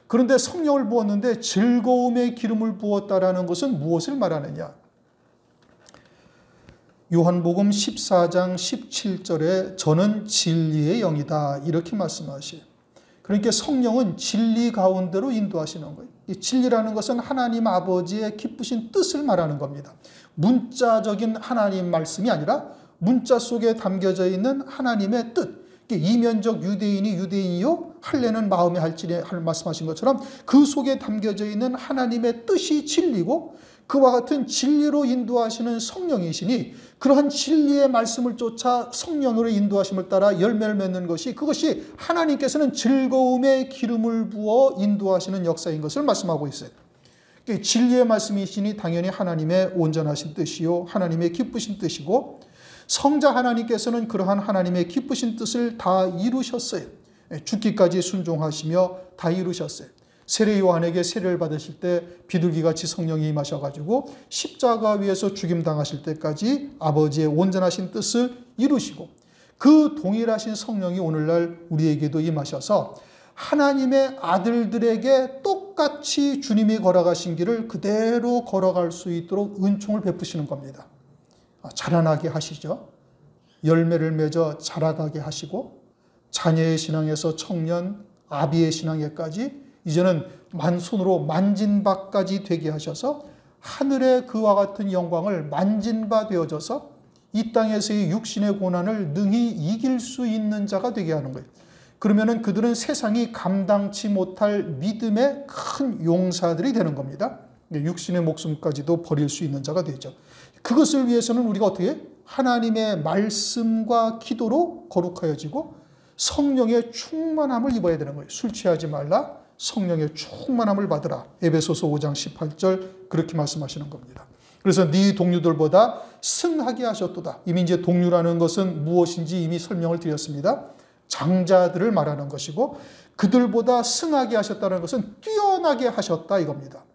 그런데 성령을 부었는데 즐거움의 기름을 부었다라는 것은 무엇을 말하느냐? 요한복음 14장 17절에 저는 진리의 영이다 이렇게 말씀하셔요. 그러니까 성령은 진리 가운데로 인도하시는 거예요. 이 진리라는 것은 하나님 아버지의 기쁘신 뜻을 말하는 겁니다. 문자적인 하나님 말씀이 아니라 문자 속에 담겨져 있는 하나님의 뜻. 이면적 유대인이 유대인이요 할례는 마음에 할지니 말씀하신 것처럼 그 속에 담겨져 있는 하나님의 뜻이 진리고, 그와 같은 진리로 인도하시는 성령이시니 그러한 진리의 말씀을 쫓아 성령으로 인도하심을 따라 열매를 맺는 것이 그것이 하나님께서는 즐거움의 기름을 부어 인도하시는 역사인 것을 말씀하고 있어요. 진리의 말씀이시니 당연히 하나님의 온전하신 뜻이요 하나님의 기쁘신 뜻이고 성자 하나님께서는 그러한 하나님의 기쁘신 뜻을 다 이루셨어요. 죽기까지 순종하시며 다 이루셨어요. 세례 요한에게 세례를 받으실 때 비둘기같이 성령이 임하셔가지고 십자가 위에서 죽임당하실 때까지 아버지의 온전하신 뜻을 이루시고 그 동일하신 성령이 오늘날 우리에게도 임하셔서 하나님의 아들들에게 똑같이 주님이 걸어가신 길을 그대로 걸어갈 수 있도록 은총을 베푸시는 겁니다. 자라나게 하시죠. 열매를 맺어 자라가게 하시고 자녀의 신앙에서 청년, 아비의 신앙에까지 이제는 손으로 만진 바까지 되게 하셔서 하늘의 그와 같은 영광을 만진 바 되어져서 이 땅에서의 육신의 고난을 능히 이길 수 있는 자가 되게 하는 거예요. 그러면은 그들은 세상이 감당치 못할 믿음의 큰 용사들이 되는 겁니다. 육신의 목숨까지도 버릴 수 있는 자가 되죠. 그것을 위해서는 우리가 어떻게 해요? 하나님의 말씀과 기도로 거룩하여지고 성령의 충만함을 입어야 되는 거예요. 술 취하지 말라. 성령의 충만함을 받으라. 에베소서 5장 18절 그렇게 말씀하시는 겁니다. 그래서 네 동료들보다 승하게 하셨도다. 이미 이제 동료라는 것은 무엇인지 이미 설명을 드렸습니다. 장자들을 말하는 것이고 그들보다 승하게 하셨다는 것은 뛰어나게 하셨다 이겁니다.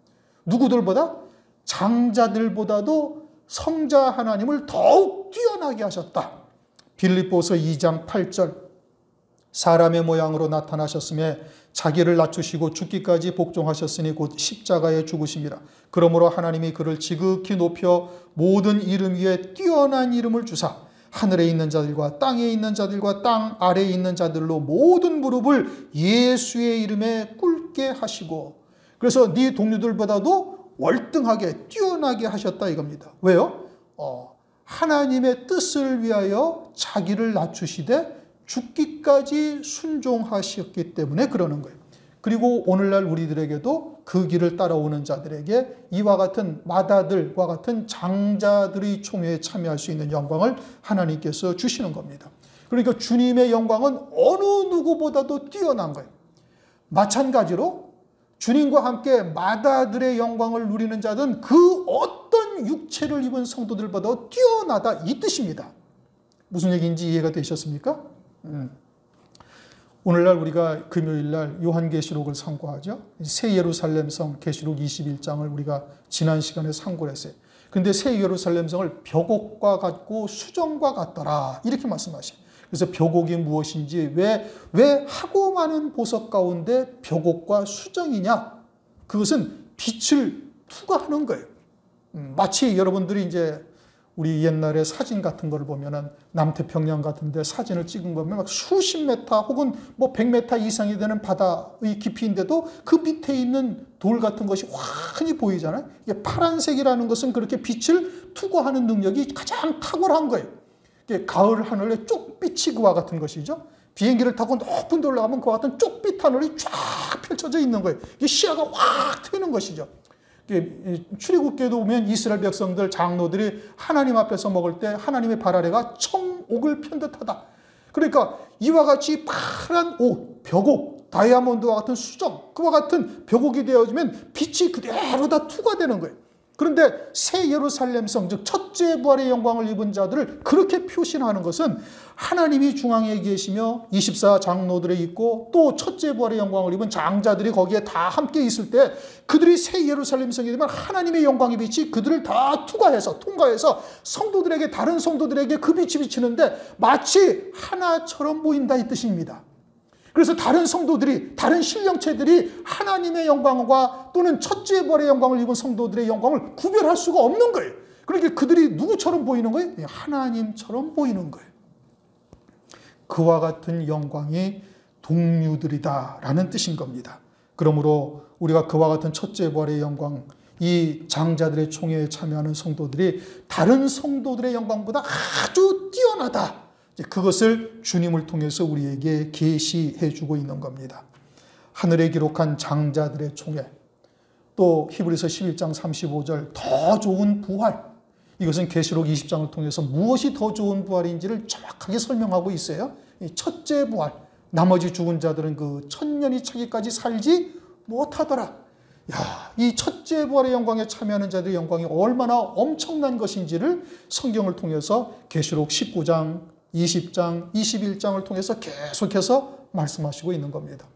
누구들보다? 장자들보다도 성자 하나님을 더욱 뛰어나게 하셨다. 빌립보서 2장 8절 사람의 모양으로 나타나셨음에 자기를 낮추시고 죽기까지 복종하셨으니 곧 십자가에 죽으심이라. 그러므로 하나님이 그를 지극히 높여 모든 이름 위에 뛰어난 이름을 주사 하늘에 있는 자들과 땅에 있는 자들과 땅 아래에 있는 자들로 모든 무릎을 예수의 이름에 꿇게 하시고 그래서 네 동료들보다도 월등하게 뛰어나게 하셨다 이겁니다. 왜요? 하나님의 뜻을 위하여 자기를 낮추시되 죽기까지 순종하셨기 때문에 그러는 거예요. 그리고 오늘날 우리들에게도 그 길을 따라오는 자들에게 이와 같은 마다들과 같은 장자들의 총회에 참여할 수 있는 영광을 하나님께서 주시는 겁니다. 그러니까 주님의 영광은 어느 누구보다도 뛰어난 거예요. 마찬가지로 주님과 함께 마다들의 영광을 누리는 자들은 그 어떤 육체를 입은 성도들보다 뛰어나다 이 뜻입니다. 무슨 얘기인지 이해가 되셨습니까? 오늘날 우리가 금요일날 요한계시록을 상고하죠. 새 예루살렘성 계시록 21장을 우리가 지난 시간에 상고를 했어요. 그런데 새 예루살렘성을 벽옥과 같고 수정과 같더라 이렇게 말씀하셔요. 그래서 벽옥이 무엇인지 왜 하고 많은 보석 가운데 벽옥과 수정이냐? 그것은 빛을 투과하는 거예요. 마치 여러분들이 이제 우리 옛날에 사진 같은 거를 보면은 남태평양 같은 데 사진을 찍은 거면 막 수십 메타 혹은 뭐 100m 이상이 되는 바다의 깊이인데도 그 밑에 있는 돌 같은 것이 환히 보이잖아요. 이게 파란색이라는 것은 그렇게 빛을 투과하는 능력이 가장 탁월한 거예요. 이게 가을 하늘에 쪽빛이 그와 같은 것이죠. 비행기를 타고 높은 데 올라가면 그와 같은 쪽빛 하늘이 쫙 펼쳐져 있는 거예요. 이게 시야가 확 트이는 것이죠. 출애굽기에도 보면 이스라엘 백성들 장로들이 하나님 앞에서 먹을 때 하나님의 발 아래가 청옥을 편듯하다. 그러니까 이와 같이 파란 옥, 벽옥, 다이아몬드와 같은 수정, 그와 같은 벽옥이 되어지면 빛이 그대로 다 투과되는 거예요. 그런데 새 예루살렘성, 즉 첫째 부활의 영광을 입은 자들을 그렇게 표신하는 것은 하나님이 중앙에 계시며 24 장로들이 있고 또 첫째 부활의 영광을 입은 장자들이 거기에 다 함께 있을 때 그들이 새 예루살렘성이 되면 하나님의 영광의 빛이 그들을 다 통과해서 성도들에게 다른 성도들에게 그 빛이 비치는데 마치 하나처럼 보인다 이 뜻입니다. 그래서 다른 성도들이 다른 신령체들이 하나님의 영광과 또는 첫째 부활의 영광을 입은 성도들의 영광을 구별할 수가 없는 거예요. 그러니까 그들이 누구처럼 보이는 거예요? 하나님처럼 보이는 거예요. 그와 같은 영광이 동류들이다라는 뜻인 겁니다. 그러므로 우리가 그와 같은 첫째 부활의 영광, 이 장자들의 총회에 참여하는 성도들이 다른 성도들의 영광보다 아주 뛰어나다. 그것을 주님을 통해서 우리에게 계시해 주고 있는 겁니다. 하늘에 기록한 장자들의 총회, 또 히브리서 11장 35절 더 좋은 부활. 이것은 계시록 20장을 통해서 무엇이 더 좋은 부활인지를 정확하게 설명하고 있어요. 첫째 부활. 나머지 죽은 자들은 그 천년이 차기까지 살지 못하더라. 야, 이 첫째 부활의 영광에 참여하는 자들의 영광이 얼마나 엄청난 것인지를 성경을 통해서 계시록 19장, 20장, 21장을 통해서 계속해서 말씀하시고 있는 겁니다.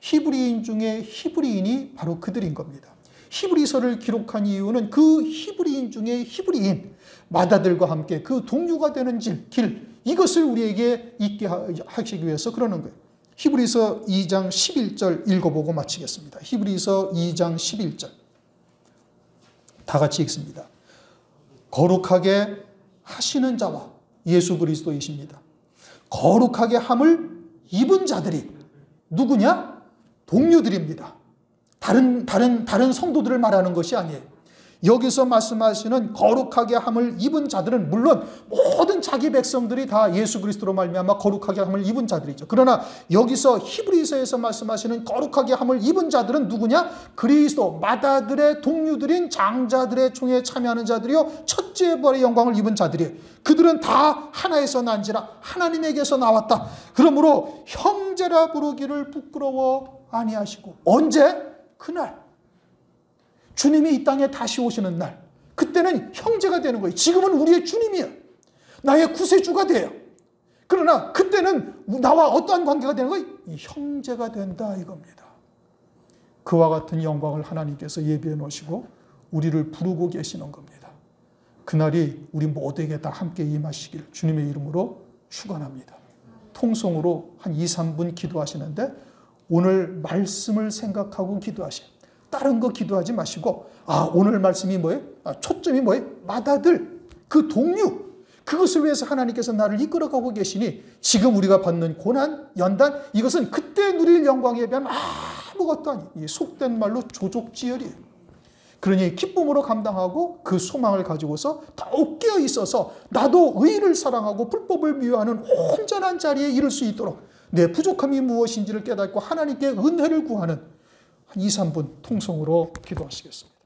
히브리인 중에 히브리인이 바로 그들인 겁니다. 히브리서를 기록한 이유는 그 히브리인 중에 히브리인, 마다들과 함께 그 동료가 되는 길, 이것을 우리에게 있게 하시기 위해서 그러는 거예요. 히브리서 2장 11절 읽어보고 마치겠습니다. 히브리서 2장 11절. 다 같이 읽습니다. 거룩하게 하시는 자와 예수 그리스도이십니다. 거룩하게 함을 입은 자들이 누구냐? 동료들입니다. 다른 성도들을 말하는 것이 아니에요. 여기서 말씀하시는 거룩하게 함을 입은 자들은 물론 모든 자기 백성들이 다 예수 그리스도로 말미암아 거룩하게 함을 입은 자들이죠. 그러나 여기서 히브리서에서 말씀하시는 거룩하게 함을 입은 자들은 누구냐? 그리스도 마다들의 동료들인 장자들의 총에 참여하는 자들이요 첫째 부활의 영광을 입은 자들이에요. 그들은 다 하나에서 난지라 하나님에게서 나왔다. 그러므로 형제라 부르기를 부끄러워 아니하시고 언제? 그날 주님이 이 땅에 다시 오시는 날, 그때는 형제가 되는 거예요. 지금은 우리의 주님이야. 나의 구세주가 돼요. 그러나 그때는 나와 어떠한 관계가 되는 거예요? 이 형제가 된다 이겁니다. 그와 같은 영광을 하나님께서 예비해 놓으시고 우리를 부르고 계시는 겁니다. 그날이 우리 모두에게 다 함께 임하시길 주님의 이름으로 축원합니다. 통성으로 한 2, 3분 기도하시는데 오늘 말씀을 생각하고 기도하세요. 다른 거 기도하지 마시고 오늘 말씀이 뭐예요? 초점이 뭐예요? 마다들, 그 동료, 그것을 위해서 하나님께서 나를 이끌어가고 계시니 지금 우리가 받는 고난, 연단 이것은 그때 누릴 영광에 비하면 아무것도 아니에요. 속된 말로 조족지혈이에요. 그러니 기쁨으로 감당하고 그 소망을 가지고서 더욱 깨어 있어서 나도 의를 사랑하고 불법을 미워하는 온전한 자리에 이를 수 있도록 내 부족함이 무엇인지를 깨닫고 하나님께 은혜를 구하는 한 2, 3분 통성으로 기도하시겠습니다.